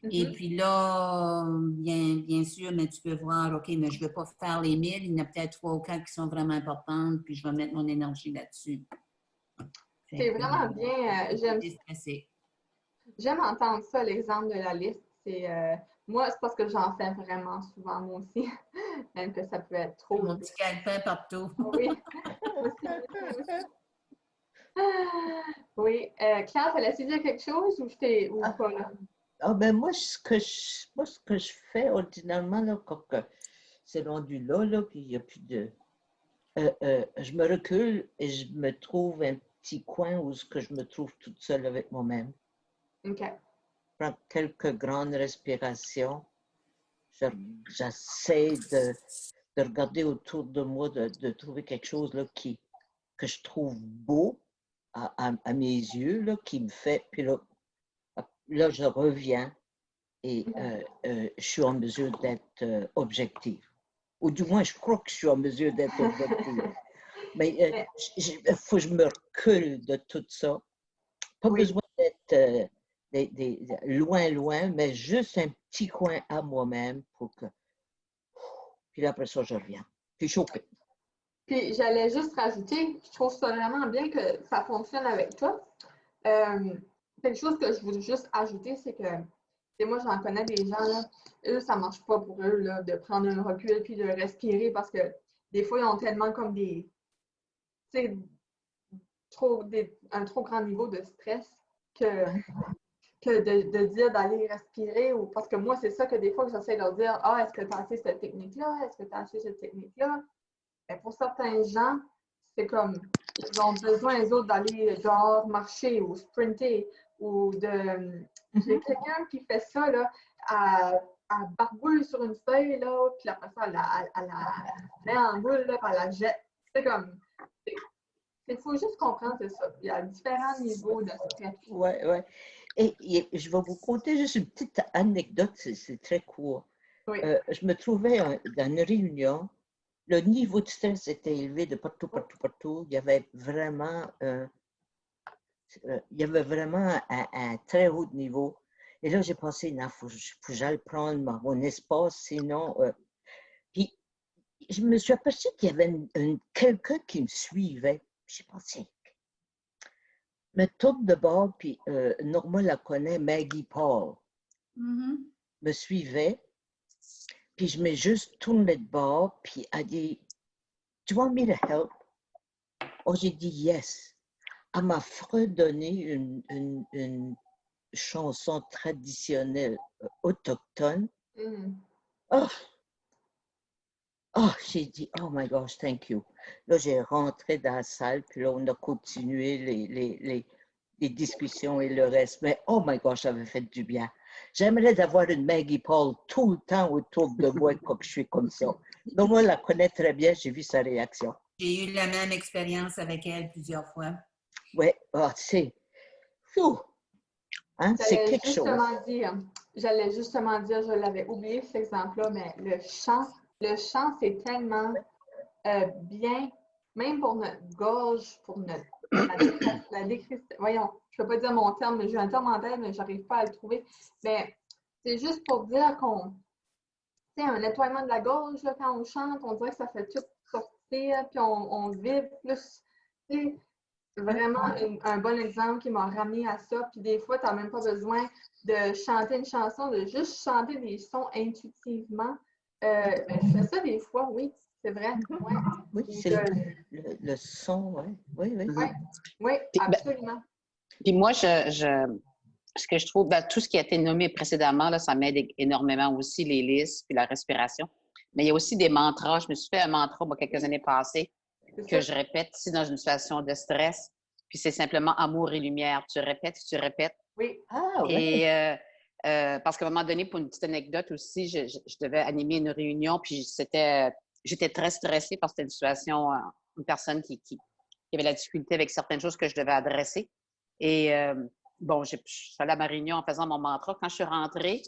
[SPEAKER 3] Et puis là, bien sûr, mais tu peux voir, OK, mais je ne veux pas faire les 1000, il y en a peut-être 3 ou 4 qui sont vraiment importantes, puis je vais mettre mon énergie là-dessus.
[SPEAKER 1] C'est vraiment bien. J'aime entendre ça, l'exemple de la liste. Moi, c'est parce que j'en fais vraiment souvent, moi aussi. Même que ça peut être trop.
[SPEAKER 3] Mon petit calepin partout.
[SPEAKER 1] Oui. Oui. Claire, tu as essayé dire quelque chose ou pas là?
[SPEAKER 2] Ah ben moi, ce que je fais ordinairement, là, quand c'est rendu là, puis il n'y a plus de... je me recule et je me trouve un petit coin où je me trouve toute seule avec moi-même.
[SPEAKER 1] OK.
[SPEAKER 2] Je prends quelques grandes respirations. J'essaie de regarder autour de moi, de trouver quelque chose là, que je trouve beau à mes yeux, là, qui me fait... Puis là je reviens et je suis en mesure d'être objective. Ou du moins, je crois que je suis en mesure d'être objective. Mais il faut que je me recule de tout ça. Pas besoin d'être loin, mais juste un petit coin à moi-même pour que... Puis après ça, je reviens. Puis choquée.
[SPEAKER 1] Puis j'allais juste rajouter, je trouve ça vraiment bien que ça fonctionne avec toi. Quelque chose que je voulais juste ajouter, c'est que moi, j'en connais des gens, là, eux, ça marche pas pour eux là, de prendre un recul puis de respirer parce que des fois, ils ont tellement comme un trop grand niveau de stress que de dire d'aller respirer ou parce que moi, c'est ça que des fois que j'essaie de leur dire, ah, est-ce que tu as assez cette technique-là? Est-ce que tu as assez cette technique-là? Mais pour certains gens, c'est comme ils ont besoin, les autres, d'aller dehors marcher ou sprinter ou de. J'ai quelqu'un qui fait ça, là, à barbouille sur une feuille, là, puis après ça, elle la met en boule, là, puis elle la jette. C'est comme. Il faut juste comprendre, c'est ça. Il y a différents niveaux de stress.
[SPEAKER 2] Oui, oui. Et je vais vous conter juste une petite anecdote, c'est très court.
[SPEAKER 1] Oui.
[SPEAKER 2] Je me trouvais dans une réunion, le niveau de stress était élevé de partout, partout, partout. Il y avait vraiment, un très haut niveau. Et là, j'ai pensé, non, faut que j'aille prendre mon espace, sinon... puis, je me suis aperçue qu'il y avait quelqu'un qui me suivait. J'ai pensé, me tourne de bord, puis Norma la connaît, Maggie Paul, me suivait, puis je me juste tourné de bord, puis elle dit, "Do you want me to help?" Oh, j'ai dit yes. Elle m'a fredonné une chanson traditionnelle autochtone. Oh, j'ai dit, oh my gosh, thank you. Là, j'ai rentré dans la salle, puis là, on a continué les discussions et le reste. Mais oh my gosh, ça avait fait du bien. J'aimerais avoir une Maggie Paul tout le temps autour de moi comme je suis comme ça. Donc, moi, je la connais très bien, j'ai vu sa réaction.
[SPEAKER 3] J'ai eu la même expérience avec elle plusieurs fois.
[SPEAKER 2] Oui, c'est... Hein, c'est quelque chose.
[SPEAKER 1] J'allais justement dire, je l'avais oublié cet exemple-là, mais le chant, c'est tellement bien, même pour notre gorge, pour la décristallisation. Voyons, je ne peux pas dire mon terme, mais j'ai un terme en tête, mais je n'arrive pas à le trouver. Mais c'est juste pour dire qu'on, tu sais, un nettoiement de la gorge, là, quand on chante, on dirait que ça fait tout sortir, puis on vibre plus. Tu sais, vraiment un bon exemple qui m'a ramené à ça. Puis des fois, tu n'as même pas besoin de chanter une chanson, de juste chanter des sons intuitivement. Je fais ça des fois, oui, c'est vrai. Ouais.
[SPEAKER 2] Oui, c'est le son, oui.
[SPEAKER 1] Oui, absolument.
[SPEAKER 4] Puis moi, ce que je trouve, tout ce qui a été nommé précédemment, là, ça m'aide énormément aussi, les listes, puis la respiration. Mais il y a aussi des mantras. Je me suis fait un mantra, quelques années passées, que je répète ici dans une situation de stress. Puis c'est simplement amour et lumière. Tu répètes.
[SPEAKER 1] Oui.
[SPEAKER 2] Ah, oui.
[SPEAKER 4] Et parce qu'à un moment donné, pour une petite anecdote aussi, je devais animer une réunion, puis j'étais très stressée parce que c'était une situation, une personne qui avait la difficulté avec certaines choses que je devais adresser. Et je suis allée à ma réunion en faisant mon mantra. Quand je suis rentrée,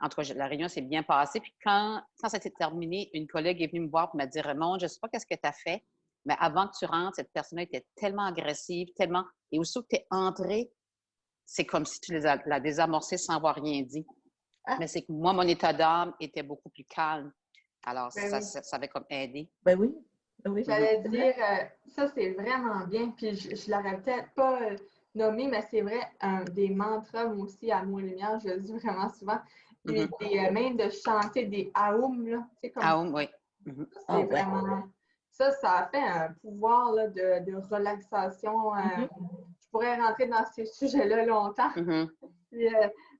[SPEAKER 4] en tout cas, la réunion s'est bien passée. Puis quand ça s'est terminé, une collègue est venue me voir pour me dire, Raymond, je ne sais pas qu'est-ce que tu as fait, mais avant que tu rentres, cette personne-là était tellement agressive, tellement... Et aussitôt que tu es entrée, c'est comme si tu l'as désamorcée sans avoir rien dit. Ah. Mais c'est que moi, mon état d'âme était beaucoup plus calme. Alors, ça avait comme aidé.
[SPEAKER 2] Ben oui.
[SPEAKER 1] J'allais dire, ça, c'est vraiment bien. Puis je ne l'aurais peut-être pas nommé, mais c'est vrai, des mantras, moi aussi, Amour et Lumière, je le dis vraiment souvent. Et même de chanter des aum, là. Tu sais, comme
[SPEAKER 4] aum, oui.
[SPEAKER 1] C'est vraiment... Ça a fait un pouvoir là, de relaxation. Je pourrais rentrer dans ces sujets-là longtemps. Puis,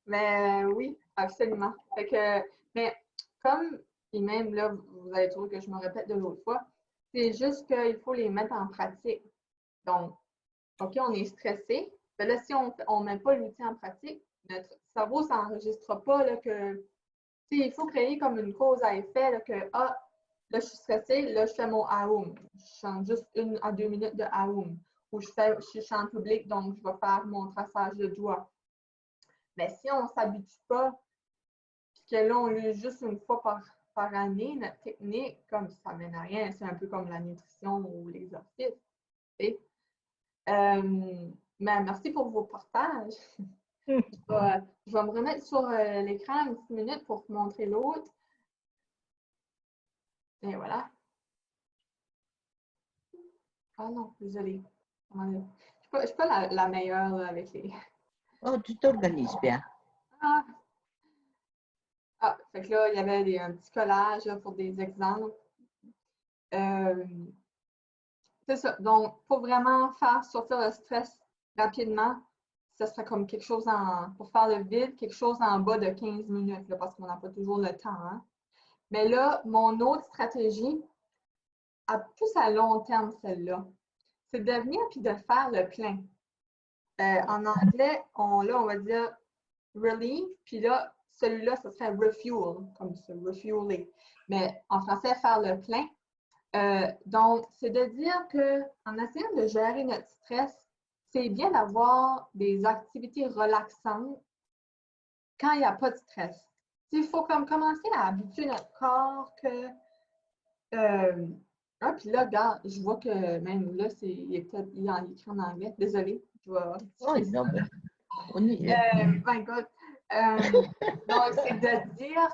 [SPEAKER 1] mais oui, absolument. Fait que, mais comme, et même là, vous allez trouver que je me répète de l'autre fois, c'est juste qu'il faut les mettre en pratique. Donc, OK, on est stressé. Mais là, si on ne met pas l'outil en pratique, notre cerveau ne s'enregistre pas là, que, il faut créer comme une cause à effet là, que, là, je suis stressée, là, je fais mon Aum. Je chante juste 1 à 2 minutes de Aum. Ou je chante public, donc je vais faire mon traçage de doigts. Mais si on ne s'habitue pas, puis que là, on l'use juste une fois par année, notre technique, comme ça ne mène à rien, c'est un peu comme la nutrition ou l'exercice. Mais merci pour vos partages. Je vais me remettre sur l'écran une petite minute pour vous montrer l'autre. Et voilà. Ah non, désolée. Je ne suis pas la meilleure là, avec les...
[SPEAKER 2] Oh, tu t'organises bien.
[SPEAKER 1] Fait que là, il y avait un petit collage là, pour des exemples. C'est ça. Donc, pour vraiment faire sortir le stress rapidement, ce serait comme quelque chose pour faire le vide, quelque chose en bas de 15 minutes, là, parce qu'on n'a pas toujours le temps. Hein. Mais là, mon autre stratégie, plus à long terme, celle-là, c'est de venir puis de faire le plein. En anglais, on va dire relieve, puis là, celui-là, ce serait refuel, comme ça, refueler. Mais en français, faire le plein. Donc, c'est de dire qu'en essayant de gérer notre stress, c'est bien d'avoir des activités relaxantes quand il n'y a pas de stress. Il faut comme commencer à habituer notre corps que... ah, puis là, regarde, je vois que même là, il est écrit en anglais. Désolée, je vais...
[SPEAKER 2] Oh, non, mais on y est.
[SPEAKER 1] My God. Donc, c'est de dire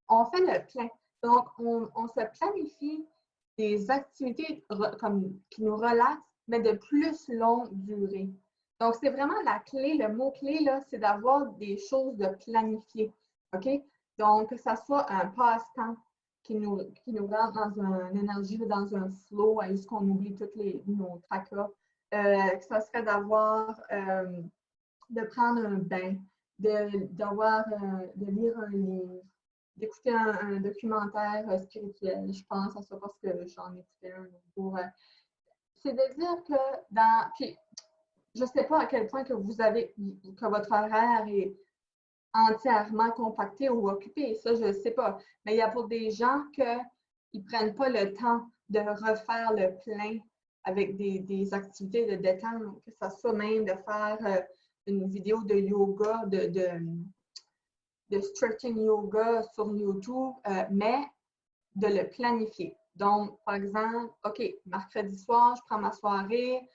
[SPEAKER 1] qu'on fait le plein. Donc, on se planifie des activités qui nous relaxent, mais de plus longue durée. Donc, c'est vraiment la clé, le mot-clé, là, c'est d'avoir des choses de planifier. OK? Donc, que ça soit un passe-temps qui nous rend dans une énergie, dans un flow, jusqu'on oublie tous nos tracas. Que ça serait de prendre un bain, de lire un livre, d'écouter un documentaire spirituel. Je pense à ça parce que j'en écoutais un jour. C'est de dire que puis, je ne sais pas à quel point que votre horaire est entièrement compacté ou occupé. Ça, je ne sais pas. Mais il y a pour des gens qui ne prennent pas le temps de refaire le plein avec des activités de détente, que ce soit même de faire une vidéo de yoga, de stretching yoga sur YouTube, mais de le planifier. Donc, par exemple, OK, mercredi soir, je prends ma soirée,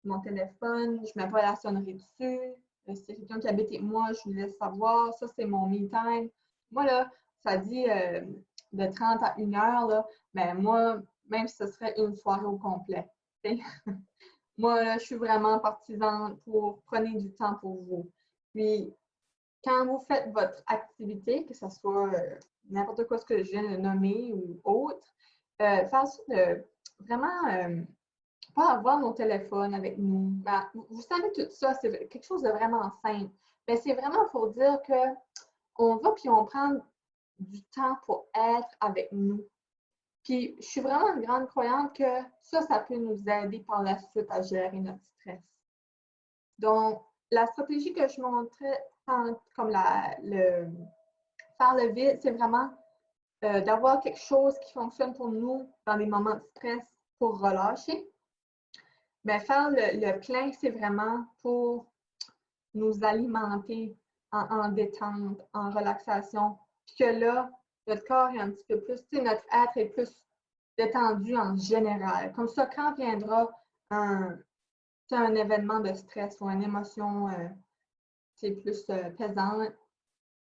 [SPEAKER 1] mon téléphone, je ne mets pas la sonnerie dessus. Si c'est quelqu'un qui habite avec moi, je lui laisse savoir. Ça, c'est mon me time. Moi, là, ça dit de 30 à 1 heure, là, mais moi, même si ce serait une soirée au complet. Moi, là, je suis vraiment partisane pour prenez du temps pour vous. Puis, quand vous faites votre activité, que ce soit n'importe quoi ce que je viens de nommer ou autre, faire ça de vraiment pas avoir nos téléphones avec nous. Ben, vous savez tout ça, c'est quelque chose de vraiment simple. Mais c'est vraiment pour dire qu'on va puis on prend du temps pour être avec nous. Puis, je suis vraiment une grande croyante que ça peut nous aider par la suite à gérer notre stress. Donc, la stratégie que je montrais, comme faire le vide, c'est vraiment d'avoir quelque chose qui fonctionne pour nous dans les moments de stress pour relâcher. Mais faire le plein, c'est vraiment pour nous alimenter en détente, en relaxation. Puis que là, notre corps est un petit peu plus, notre être est plus détendu en général. Comme ça, quand viendra un événement de stress ou une émotion plus pesante,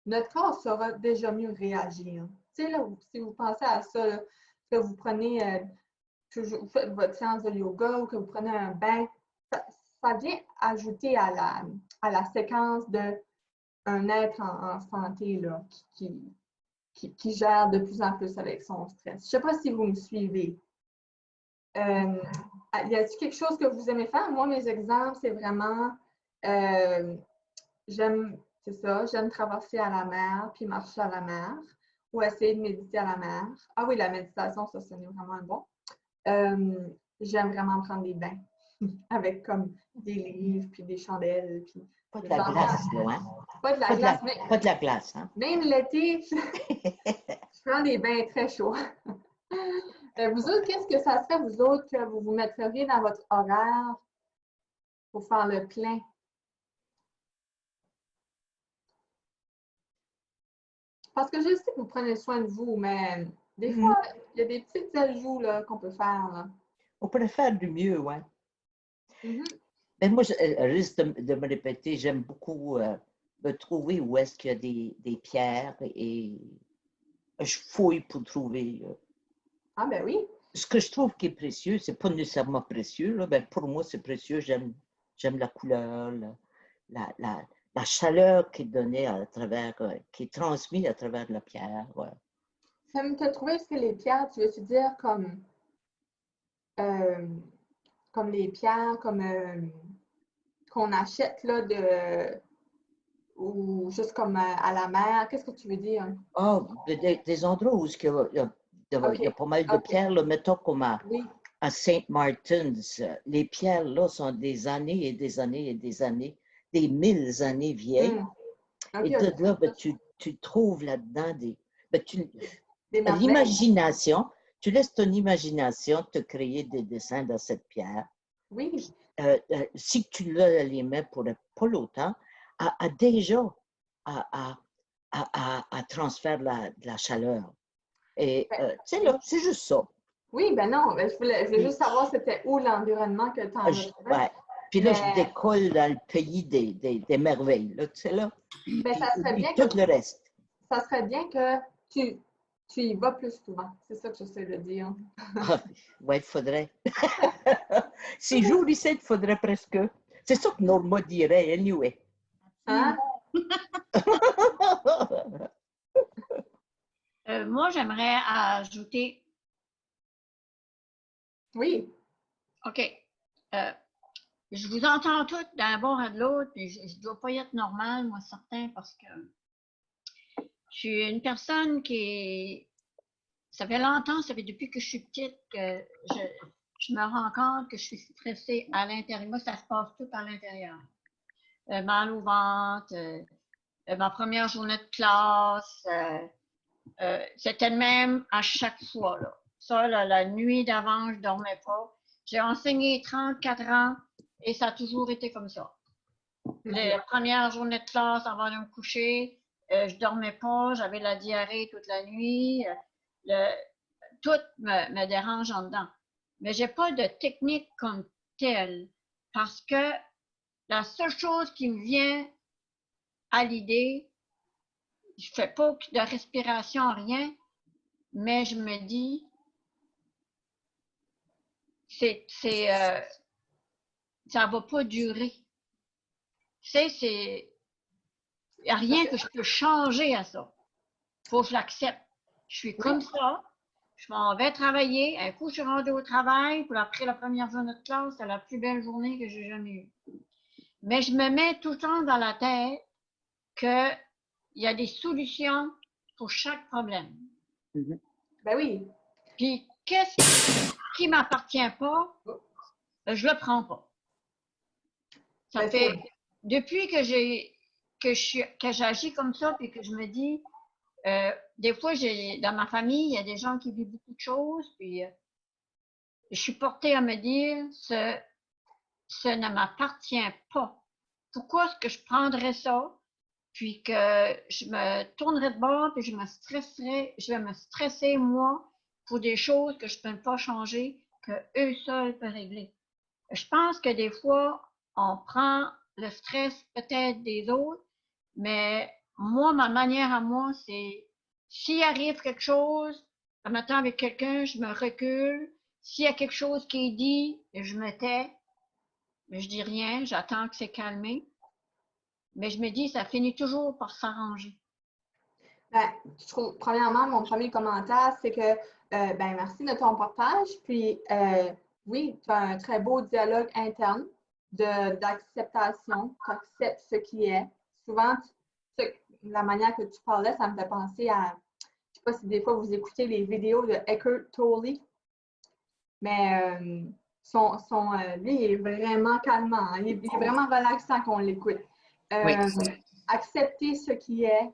[SPEAKER 1] notre corps saura déjà mieux réagir. Tu sais, là, si vous pensez à ça, là, que vous prenez, vous faites votre séance de yoga ou que vous prenez un bain, ça vient ajouter à la séquence d'un être en santé là, qui gère de plus en plus avec son stress. Je ne sais pas si vous me suivez. Y a-t-il quelque chose que vous aimez faire? Moi, mes exemples, c'est vraiment, j'aime traverser à la mer, puis marcher à la mer, ou essayer de méditer à la mer. Ah oui, la méditation, ça, c'est vraiment bon. J'aime vraiment prendre des bains avec comme des livres, puis des chandelles, puis
[SPEAKER 2] pas de la glace, là, hein?
[SPEAKER 1] Pas de la glace, mais
[SPEAKER 2] pas de la glace, hein?
[SPEAKER 1] même l'été, je prends des bains très chauds. Vous autres, qu'est-ce que ça serait, vous autres, que vous mettriez dans votre horaire pour faire le plein? Parce que je sais que vous prenez soin de vous, mais des fois, il y a des petites ajouts qu'on peut faire. Là.
[SPEAKER 2] On pourrait faire du mieux, oui. Mais moi, je risque de me répéter, j'aime beaucoup me trouver où est-ce qu'il y a des pierres et je fouille pour trouver.
[SPEAKER 1] Ah, ben oui.
[SPEAKER 2] Ce que je trouve qui est précieux, c'est pas nécessairement précieux, là, ben pour moi, c'est précieux. J'aime la couleur, la chaleur qui est donnée à travers, qui est transmise à travers la pierre. Ouais.
[SPEAKER 1] Ça me t'a trouvé, parce que les pierres, tu veux-tu dire comme les pierres qu'on achète là ou juste comme à la mer? Qu'est-ce que tu veux dire?
[SPEAKER 2] Ah, des endroits où il y a pas mal de pierres, là, mettons comme à Saint Martin's. Les pierres là sont des années et des années et des années, des 1000 années vieilles. Et de là, ben, tu trouves là-dedans l'imagination. tu laisses ton imagination te créer des dessins dans cette pierre.
[SPEAKER 1] Oui.
[SPEAKER 2] Si tu l'as les mains pour pas longtemps, déjà à transférer de la chaleur. Et tu sais, là, c'est juste ça.
[SPEAKER 1] Oui, ben non, je voulais juste savoir c'était où l'environnement que tu en retrouvais.
[SPEAKER 2] Ouais. Puis là, je décolle dans le pays des merveilles, là, tu sais, là.
[SPEAKER 1] Ben, ça serait bien
[SPEAKER 2] tout le reste.
[SPEAKER 1] Ça serait bien que tu y vas plus souvent. C'est ça que j'essaie de dire.
[SPEAKER 2] Oui, il faudrait. Ces jours ici, il faudrait presque. C'est ça que Norma dirait, anyway.
[SPEAKER 1] Hein?
[SPEAKER 5] Moi, j'aimerais ajouter.
[SPEAKER 1] Oui.
[SPEAKER 5] OK. Je vous entends toutes d'un bord à de l'autre, et je ne dois pas y être normale, moi, certain, parce que je suis une personne qui. Ça fait longtemps, ça fait depuis que je suis petite que je me rends compte que je suis stressée à l'intérieur. Moi, ça se passe tout à l'intérieur. Mal au ventre, ma première journée de classe, c'était le même à chaque fois. Là. Ça, là, la nuit d'avant, je ne dormais pas. J'ai enseigné 34 ans et ça a toujours été comme ça. La première journée de classe avant de me coucher, je ne dormais pas, j'avais la diarrhée toute la nuit. Tout me dérange en dedans. Mais je n'ai pas de technique comme telle parce que la seule chose qui me vient à l'idée, je ne fais pas de respiration, rien, mais je me dis, ça ne va pas durer. Tu sais, il n'y a rien que je peux changer à ça. Il faut que je l'accepte. Je suis comme ça. Je m'en vais travailler. Un coup, je suis rendue au travail. Puis après la première journée de classe, c'est la plus belle journée que j'ai jamais eue. Mais je me mets tout le temps dans la tête qu'il y a des solutions pour chaque problème.
[SPEAKER 1] Ben oui.
[SPEAKER 5] Puis, qu'est-ce qui ne m'appartient pas, je ne le prends pas. Ça fait, depuis que j'agis comme ça, puis que je me dis, des fois, dans ma famille, il y a des gens qui vivent beaucoup de choses, puis je suis portée à me dire, ce ne m'appartient pas. Pourquoi est-ce que je prendrais ça, puis que je me tournerais de bord, puis je vais me stresser, moi, pour des choses que je ne peux pas changer, que eux seuls peuvent régler. Je pense que des fois, on prend le stress peut-être des autres, mais moi, ma manière à moi, c'est s'il arrive quelque chose, en m'attendant avec quelqu'un, je me recule. S'il y a quelque chose qui est dit, je me tais. Je dis rien, j'attends que c'est calmé. Mais je me dis, ça finit toujours par s'arranger.
[SPEAKER 1] Ben, je trouve, premièrement, mon premier commentaire, c'est que, ben, merci de ton partage. Puis, oui, tu as un très beau dialogue interne d'acceptation. Tu acceptes ce qui est. Souvent, la manière que tu parlais, ça me fait penser à, je ne sais pas si des fois vous écoutez les vidéos de Eckhart Tolle, mais lui, il est vraiment calmant. Hein. Il est vraiment relaxant quand on l'écoute. Accepter ce qui est,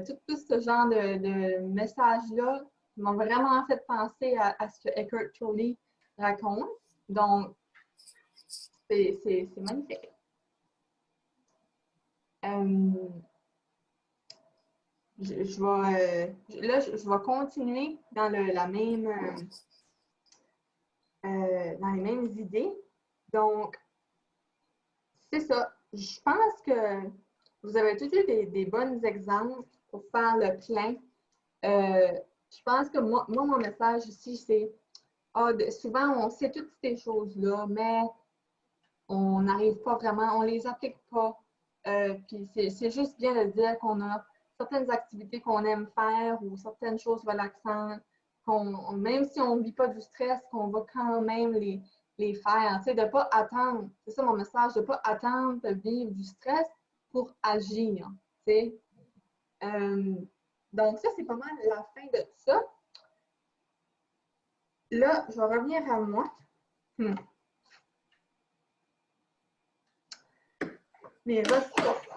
[SPEAKER 1] tout ce genre de messages-là m'ont vraiment fait penser à ce que Eckhart Tolle raconte. Donc, c'est magnifique. Je vais continuer dans dans les mêmes idées. Donc, c'est ça. Je pense que vous avez tous eu des bons exemples pour faire le plein. Je pense que moi, mon message ici, c'est souvent, on sait toutes ces choses-là, mais on n'arrive pas vraiment, on ne les applique pas. Puis c'est juste bien de dire qu'on a certaines activités qu'on aime faire ou certaines choses relaxantes, même si on ne vit pas du stress, qu'on va quand même les faire. Tu sais, de ne pas attendre, c'est ça mon message, de ne pas attendre de vivre du stress pour agir. Tu sais. Donc, ça, c'est pas mal la fin de ça. Là, je vais revenir à moi. Les ressources.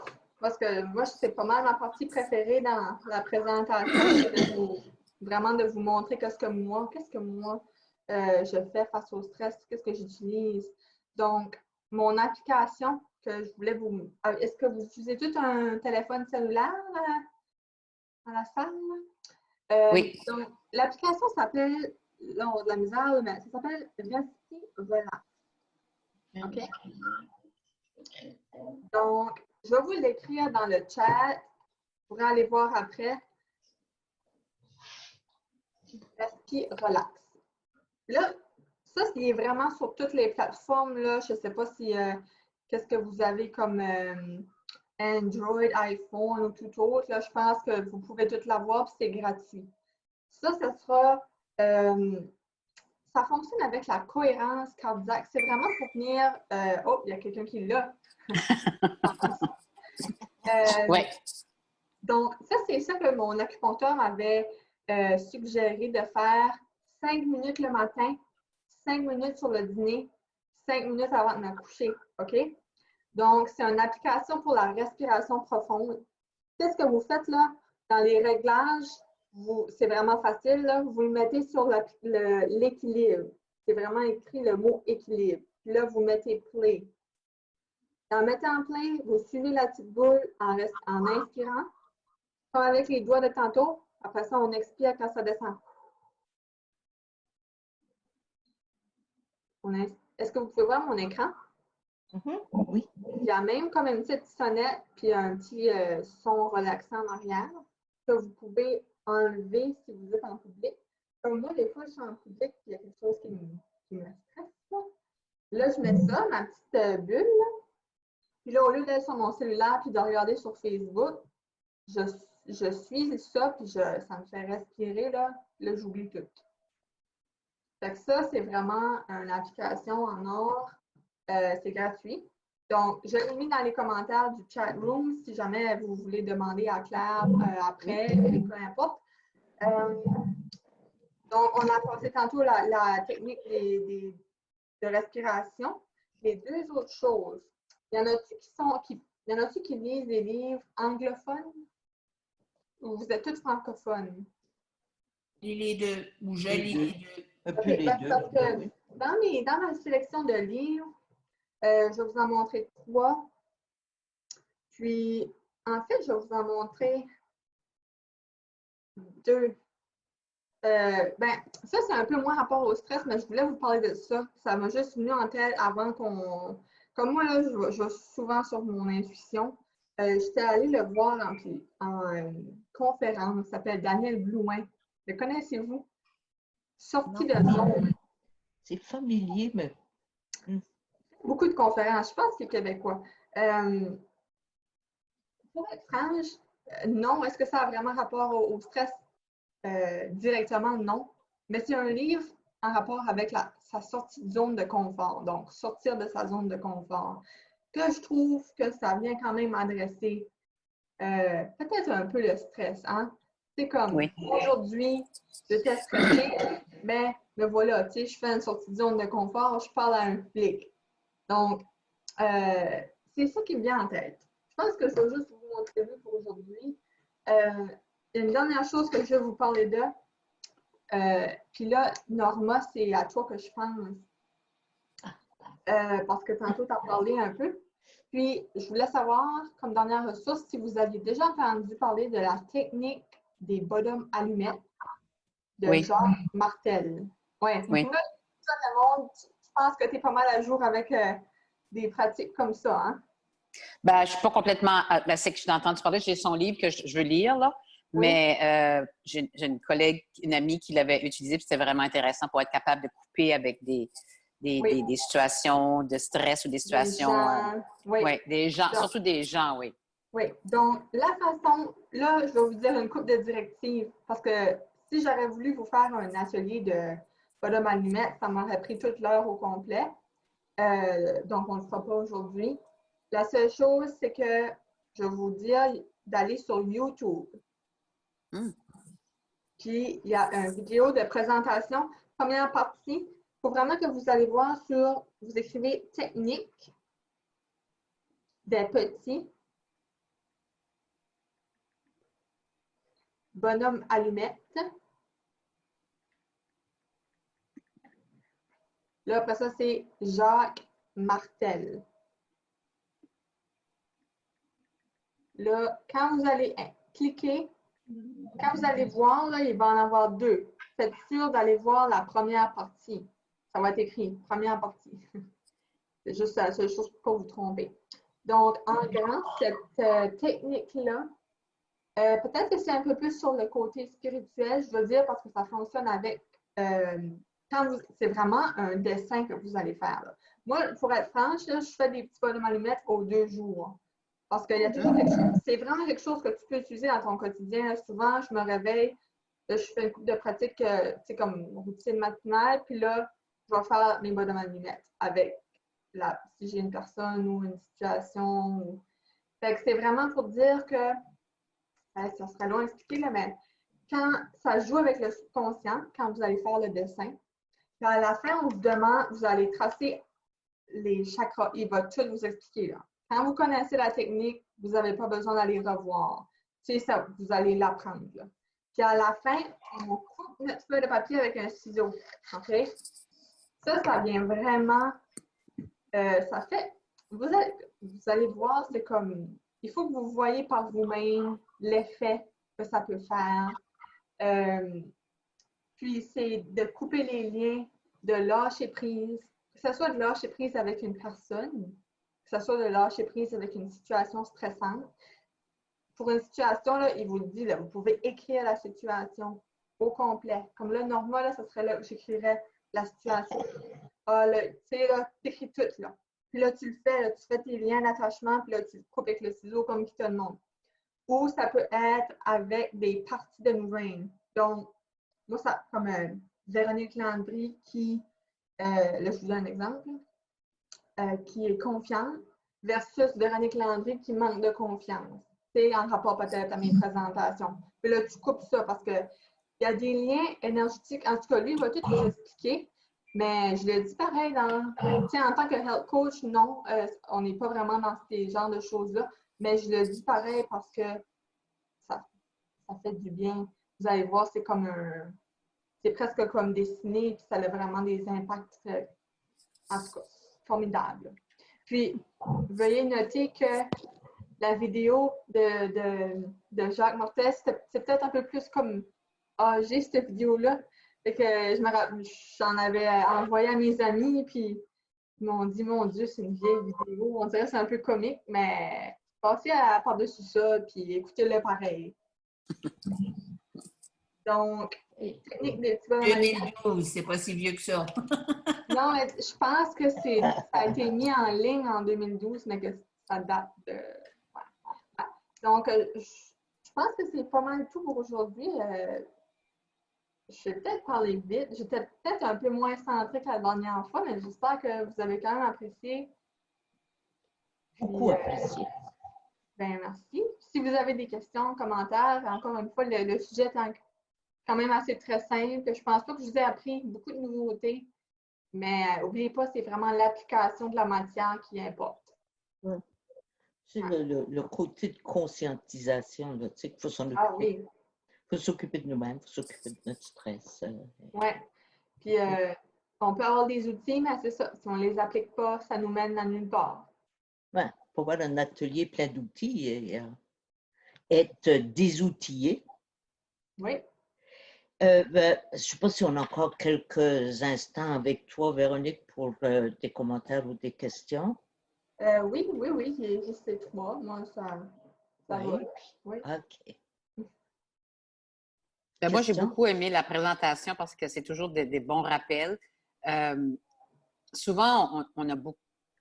[SPEAKER 1] Parce que moi, c'est pas mal ma partie préférée dans la présentation, vraiment de vous montrer qu'est-ce que moi je fais face au stress, qu'est-ce que j'utilise. Donc, mon application que je voulais vous... Est-ce que vous utilisez tout un téléphone cellulaire dans la salle?
[SPEAKER 4] Oui.
[SPEAKER 1] Donc, l'application s'appelle, là on a de la misère, mais ça s'appelle Resti Relax. OK? Donc, je vais vous l'écrire dans le chat. Vous pourrez aller voir après. Resti Relax. Là, ça, c'est vraiment sur toutes les plateformes. Là. Je ne sais pas si qu'est-ce que vous avez comme Android, iPhone ou tout autre. Là, je pense que vous pouvez tout l'avoir et c'est gratuit. Ça sera ça fonctionne avec la cohérence cardiaque. C'est vraiment pour venir. Oh, il y a quelqu'un qui l'a.
[SPEAKER 4] Oui.
[SPEAKER 1] Donc, ça, c'est ça que mon acupuncteur m'avait suggéré de faire 5 minutes le matin, 5 minutes sur le dîner, 5 minutes avant de me coucher. OK? Donc, c'est une application pour la respiration profonde. Qu'est-ce que vous faites là? Dans les réglages, c'est vraiment facile. Là, vous le mettez sur l'équilibre. C'est vraiment écrit le mot équilibre. Puis là, vous mettez play. En mettant play, vous suivez la petite boule en inspirant. Comme avec les doigts de tantôt. Après ça, on expire quand ça descend. Est-ce que vous pouvez voir mon écran?
[SPEAKER 2] Oui.
[SPEAKER 1] Il y a même comme une petite sonnette puis un petit son relaxant en arrière que vous pouvez enlever si vous êtes en public. Comme moi, des fois, je suis en public et il y a quelque chose qui me stresse. Là, je mets ça, ma petite bulle. Là. Puis là, au lieu d'être sur mon cellulaire puis de regarder sur Facebook, je suis ça puis ça me fait respirer. Là, j'oublie tout. Fait que ça, c'est vraiment une application en or. C'est gratuit. Donc, je l'ai mis dans les commentaires du chat room si jamais vous voulez demander à Claire après, peu importe. Donc, on a passé tantôt la technique de respiration. Les deux autres choses, il y en a-tu qui lisent des livres anglophones ou vous êtes tous francophones?
[SPEAKER 3] Les deux, ou je lis les deux.
[SPEAKER 2] Un peu les deux.
[SPEAKER 1] Parce que dans ma sélection de livres, je vais vous en montrer 3. Puis, en fait, je vais vous en montrer 2. Ça, c'est un peu moins rapport au stress, mais je voulais vous parler de ça. Ça m'a juste venu en tête avant qu'on... Comme moi, là, je vais souvent sur mon intuition. J'étais allée le voir en conférence. Ça s'appelle Daniel Blouin. Le connaissez-vous? Sorti de zone.
[SPEAKER 2] C'est familier, mais...
[SPEAKER 1] Beaucoup de conférences. Je pense qu'il est québécois. Pour être franche, non. Est-ce que ça a vraiment rapport au stress? Directement, non. Mais c'est un livre en rapport avec sa sortie de zone de confort. Donc, sortir de sa zone de confort. Que je trouve que ça vient quand même adresser peut-être un peu le stress. Hein? C'est comme, aujourd'hui, j'étais stressée, mais me voilà, tu sais, je fais une sortie de zone de confort, je parle à un flic. Donc, c'est ça qui me vient en tête. Je pense que je vais juste vous montrer pour aujourd'hui. Une dernière chose que je vais vous parler de. Puis là, Norma, c'est à toi que je pense. Parce que tantôt, tu as parlé un peu. Puis, je voulais savoir, comme dernière ressource, si vous aviez déjà entendu parler de la technique des bottom allumettes de Jacques Martel. Ouais.
[SPEAKER 4] Oui.
[SPEAKER 1] Ça, le monde, je pense que tu es pas mal à jour avec des pratiques comme ça, hein?
[SPEAKER 4] Ben, je ne suis pas complètement. C'est que je t'ai entendu parler, j'ai son livre que je veux lire, là.
[SPEAKER 1] Oui.
[SPEAKER 4] Mais j'ai une collègue, une amie qui l'avait utilisé, puis c'était vraiment intéressant pour être capable de couper avec des situations de stress ou des situations. Des gens, surtout des gens, oui.
[SPEAKER 1] Oui. Donc, la façon, là, je vais vous dire une couple de directives parce que si j'aurais voulu vous faire un atelier de bottom allumette, ça m'aurait pris toute l'heure au complet. Donc, on ne le fera pas aujourd'hui. La seule chose, c'est que je vais vous dire d'aller sur YouTube. Puis, il y a une vidéo de présentation. Première partie, il faut vraiment que vous allez voir vous écrivez technique des petits bonhommes allumettes. Là, après ça, c'est Jacques Martel. Là, quand vous allez cliquer, quand vous allez voir, là, il va en avoir deux. Faites sûr d'aller voir la première partie. Ça va être écrit, première partie. C'est juste la seule chose pour ne pas vous tromper. Donc, en grand, cette technique-là, peut-être que c'est un peu plus sur le côté spirituel, je veux dire, parce que ça fonctionne avec, c'est vraiment un dessin que vous allez faire. Là. Moi, pour être franche, là, je fais des petits bonhommes allumettes aux 2 jours. Parce qu'il y a toujours quelque chose, c'est vraiment quelque chose que tu peux utiliser dans ton quotidien. Souvent, je me réveille, là, je fais une couple de pratiques, tu sais, comme routine matinale, puis là, je vais faire mes bonhommes allumettes avec si j'ai une personne ou une situation. Fait que c'est vraiment pour dire que, ça serait long à expliquer, là, mais quand ça joue avec le subconscient, quand vous allez faire le dessin, puis à la fin, on vous demande, vous allez tracer les chakras. Il va tout vous expliquer là. Quand vous connaissez la technique, vous n'avez pas besoin d'aller revoir. C'est ça, vous allez l'apprendre. Puis à la fin, on coupe notre feuille de papier avec un ciseau. OK? Ça vient vraiment. Ça fait. Vous allez voir, c'est comme. Il faut que vous voyez par vous-même l'effet que ça peut faire. Puis c'est de couper les liens, de lâcher prise. Que ce soit de lâcher prise avec une personne, que ce soit de lâcher prise avec une situation stressante. Pour une situation, là, il vous le dit, là, vous pouvez écrire la situation au complet. Comme là, normal, là, ça serait là où j'écrirais la situation. Ah, là, tu sais, là, tu écris tout, là. Puis là, tu le fais, là, tu fais tes liens d'attachement, puis là, tu le coupes avec le ciseau comme qui te demande. Ou ça peut être avec des parties de nous-mêmes. Donc, moi, ça, comme Véronique Landry qui, là, je vous donne un exemple, qui est confiante versus Véronique Landry qui manque de confiance. C'est en rapport peut-être à mes présentations. Puis là, tu coupes ça parce qu'il y a des liens énergétiques. En tout cas, lui, il va tout vous expliquer. Mais je le dis pareil, en tant que health coach, non, on n'est pas vraiment dans ces genres de choses-là. Mais je le dis pareil parce que ça fait du bien. Vous allez voir, c'est comme c'est presque comme dessiné, puis ça a vraiment des impacts, en tout cas, formidables. Puis, veuillez noter que la vidéo de Jacques Martel, c'est peut-être un peu plus comme âgé, cette vidéo-là. Fait que j'en avais envoyé à mes amis, puis ils m'ont dit, mon Dieu, c'est une vieille vidéo. On dirait que c'est un peu comique, mais passez par-dessus ça, puis écoutez-le pareil. Donc, technique des petits bonhommes.
[SPEAKER 3] 2012, c'est pas si vieux que ça.
[SPEAKER 1] Non, mais je pense que ça a été mis en ligne en 2012, mais que ça date de. Ouais. Donc, je pense que c'est pas mal tout pour aujourd'hui. Je vais peut-être parler vite. J'étais peut-être un peu moins centrée que la dernière fois, mais j'espère que vous avez quand même apprécié.
[SPEAKER 2] Beaucoup apprécié.
[SPEAKER 1] Ben, merci. Si vous avez des questions, commentaires, encore une fois, le sujet est quand même assez très simple. Je pense pas que je vous ai appris beaucoup de nouveautés, mais n'oubliez pas, c'est vraiment l'application de la matière qui importe.
[SPEAKER 2] Ouais. C'est le côté de conscientisation, là, tu sais, qu'il faut s'en occuper.
[SPEAKER 1] Ah oui.
[SPEAKER 2] Il faut s'occuper de nous-mêmes, il faut s'occuper de notre stress.
[SPEAKER 1] Oui. Puis, on peut avoir des outils, mais c'est ça. Si on ne les applique pas, ça nous mène à nulle part.
[SPEAKER 2] Ouais, pour avoir un atelier plein d'outils et être désoutillé.
[SPEAKER 1] Oui.
[SPEAKER 2] Ben, je ne sais pas si on a encore quelques instants avec toi, Véronique, pour des commentaires ou des questions.
[SPEAKER 1] Oui, j'ai juste ces 3. Moi, ça
[SPEAKER 2] Oui.
[SPEAKER 1] va. Oui.
[SPEAKER 2] OK.
[SPEAKER 4] Moi, j'ai beaucoup aimé la présentation parce que c'est toujours des bons rappels. Souvent, on a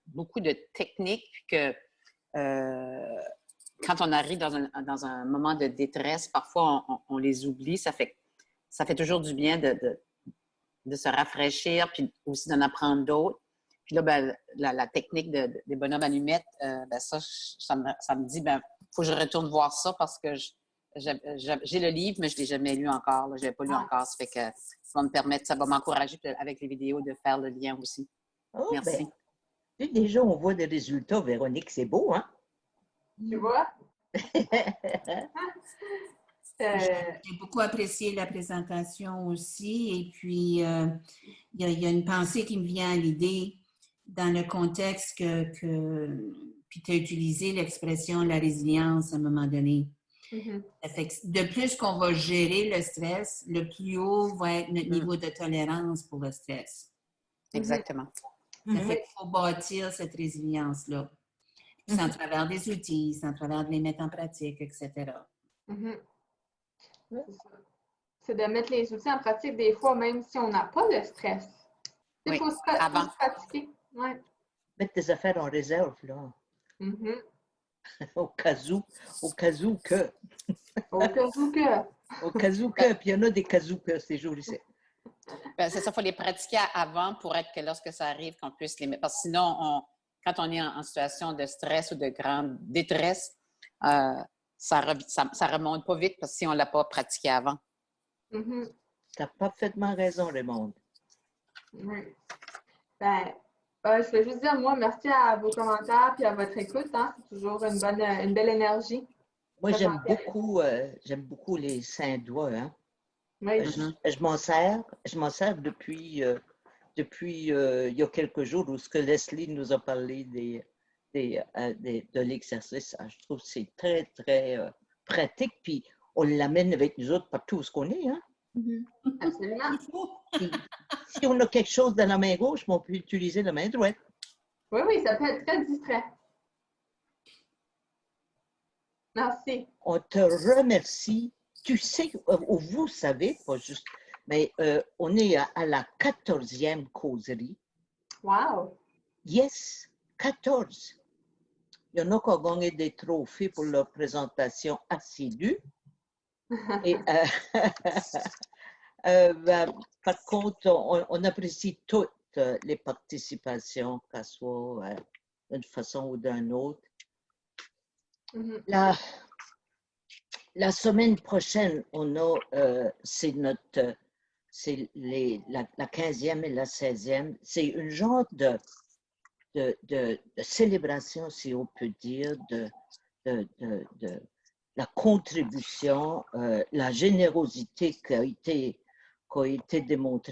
[SPEAKER 4] beaucoup de techniques que quand on arrive dans un moment de détresse, parfois on les oublie. Ça fait toujours du bien de se rafraîchir puis aussi d'en apprendre d'autres. Puis là, ben, la technique des bonhommes allumettes, ben ça me dit, ben, faut que je retourne voir ça parce que j'ai le livre, mais je ne l'ai jamais lu encore. Je ne l'ai pas lu encore. Ça fait que ça va m'encourager avec les vidéos de faire le lien aussi.
[SPEAKER 2] Oh,
[SPEAKER 4] merci.
[SPEAKER 2] Ben, déjà, on voit des résultats, Véronique. C'est beau, hein?
[SPEAKER 1] Tu vois?
[SPEAKER 3] J'ai beaucoup apprécié la présentation aussi. Et puis, il y a une pensée qui me vient à l'idée dans le contexte puis tu as utilisé l'expression la résilience à un moment donné. Ça fait que de plus qu'on va gérer le stress, le plus haut va être notre niveau de tolérance pour le stress.
[SPEAKER 4] Exactement.
[SPEAKER 3] Ça fait qu'il faut bâtir cette résilience-là. C'est en travers des outils, c'est en travers de les mettre en pratique, etc.
[SPEAKER 1] C'est de mettre les outils en pratique des fois, même si on n'a pas de stress. Il faut se pratiquer. Ouais.
[SPEAKER 2] Mettre des affaires en réserve, là. Au cas où que.
[SPEAKER 1] Au cas où que.
[SPEAKER 2] Au cas où que. Puis il y en a des cas où que ces jours-ci.
[SPEAKER 4] Ben, c'est ça, il faut les pratiquer avant pour être que lorsque ça arrive, qu'on puisse les mettre. Parce que sinon, quand on est en situation de stress ou de grande détresse, ça remonte pas vite parce que si on ne l'a pas pratiqué avant.
[SPEAKER 2] Tu as parfaitement raison, Raymond.
[SPEAKER 1] Oui. Ben, je vais juste dire, moi, merci à vos commentaires et à votre écoute. Hein. C'est toujours une belle énergie.
[SPEAKER 2] Moi, j'aime beaucoup les saints doigts. Hein.
[SPEAKER 1] Oui.
[SPEAKER 2] Je m'en sers depuis il y a quelques jours où ce que Leslie nous a parlé de l'exercice. Je trouve que c'est très, très pratique. Puis, on l'amène avec nous autres partout où on est. Hein?
[SPEAKER 1] Absolument.
[SPEAKER 2] Puis, si on a quelque chose dans la main gauche, on peut utiliser la main droite.
[SPEAKER 1] Oui, ça peut être très distrait. Merci.
[SPEAKER 2] On te remercie. Tu sais, vous savez, pas juste, mais on est à la 14e causerie.
[SPEAKER 1] Wow!
[SPEAKER 2] Yes, 14. Il y en a qui ont gagné des trophées pour leur présentation assidue. Et, par contre, on apprécie toutes les participations, qu'elles soient d'une façon ou d'une autre. La semaine prochaine, on a, c'est la 15e et la 16e. C'est une genre de célébration, si on peut dire, de la contribution, la générosité qui a été démontrée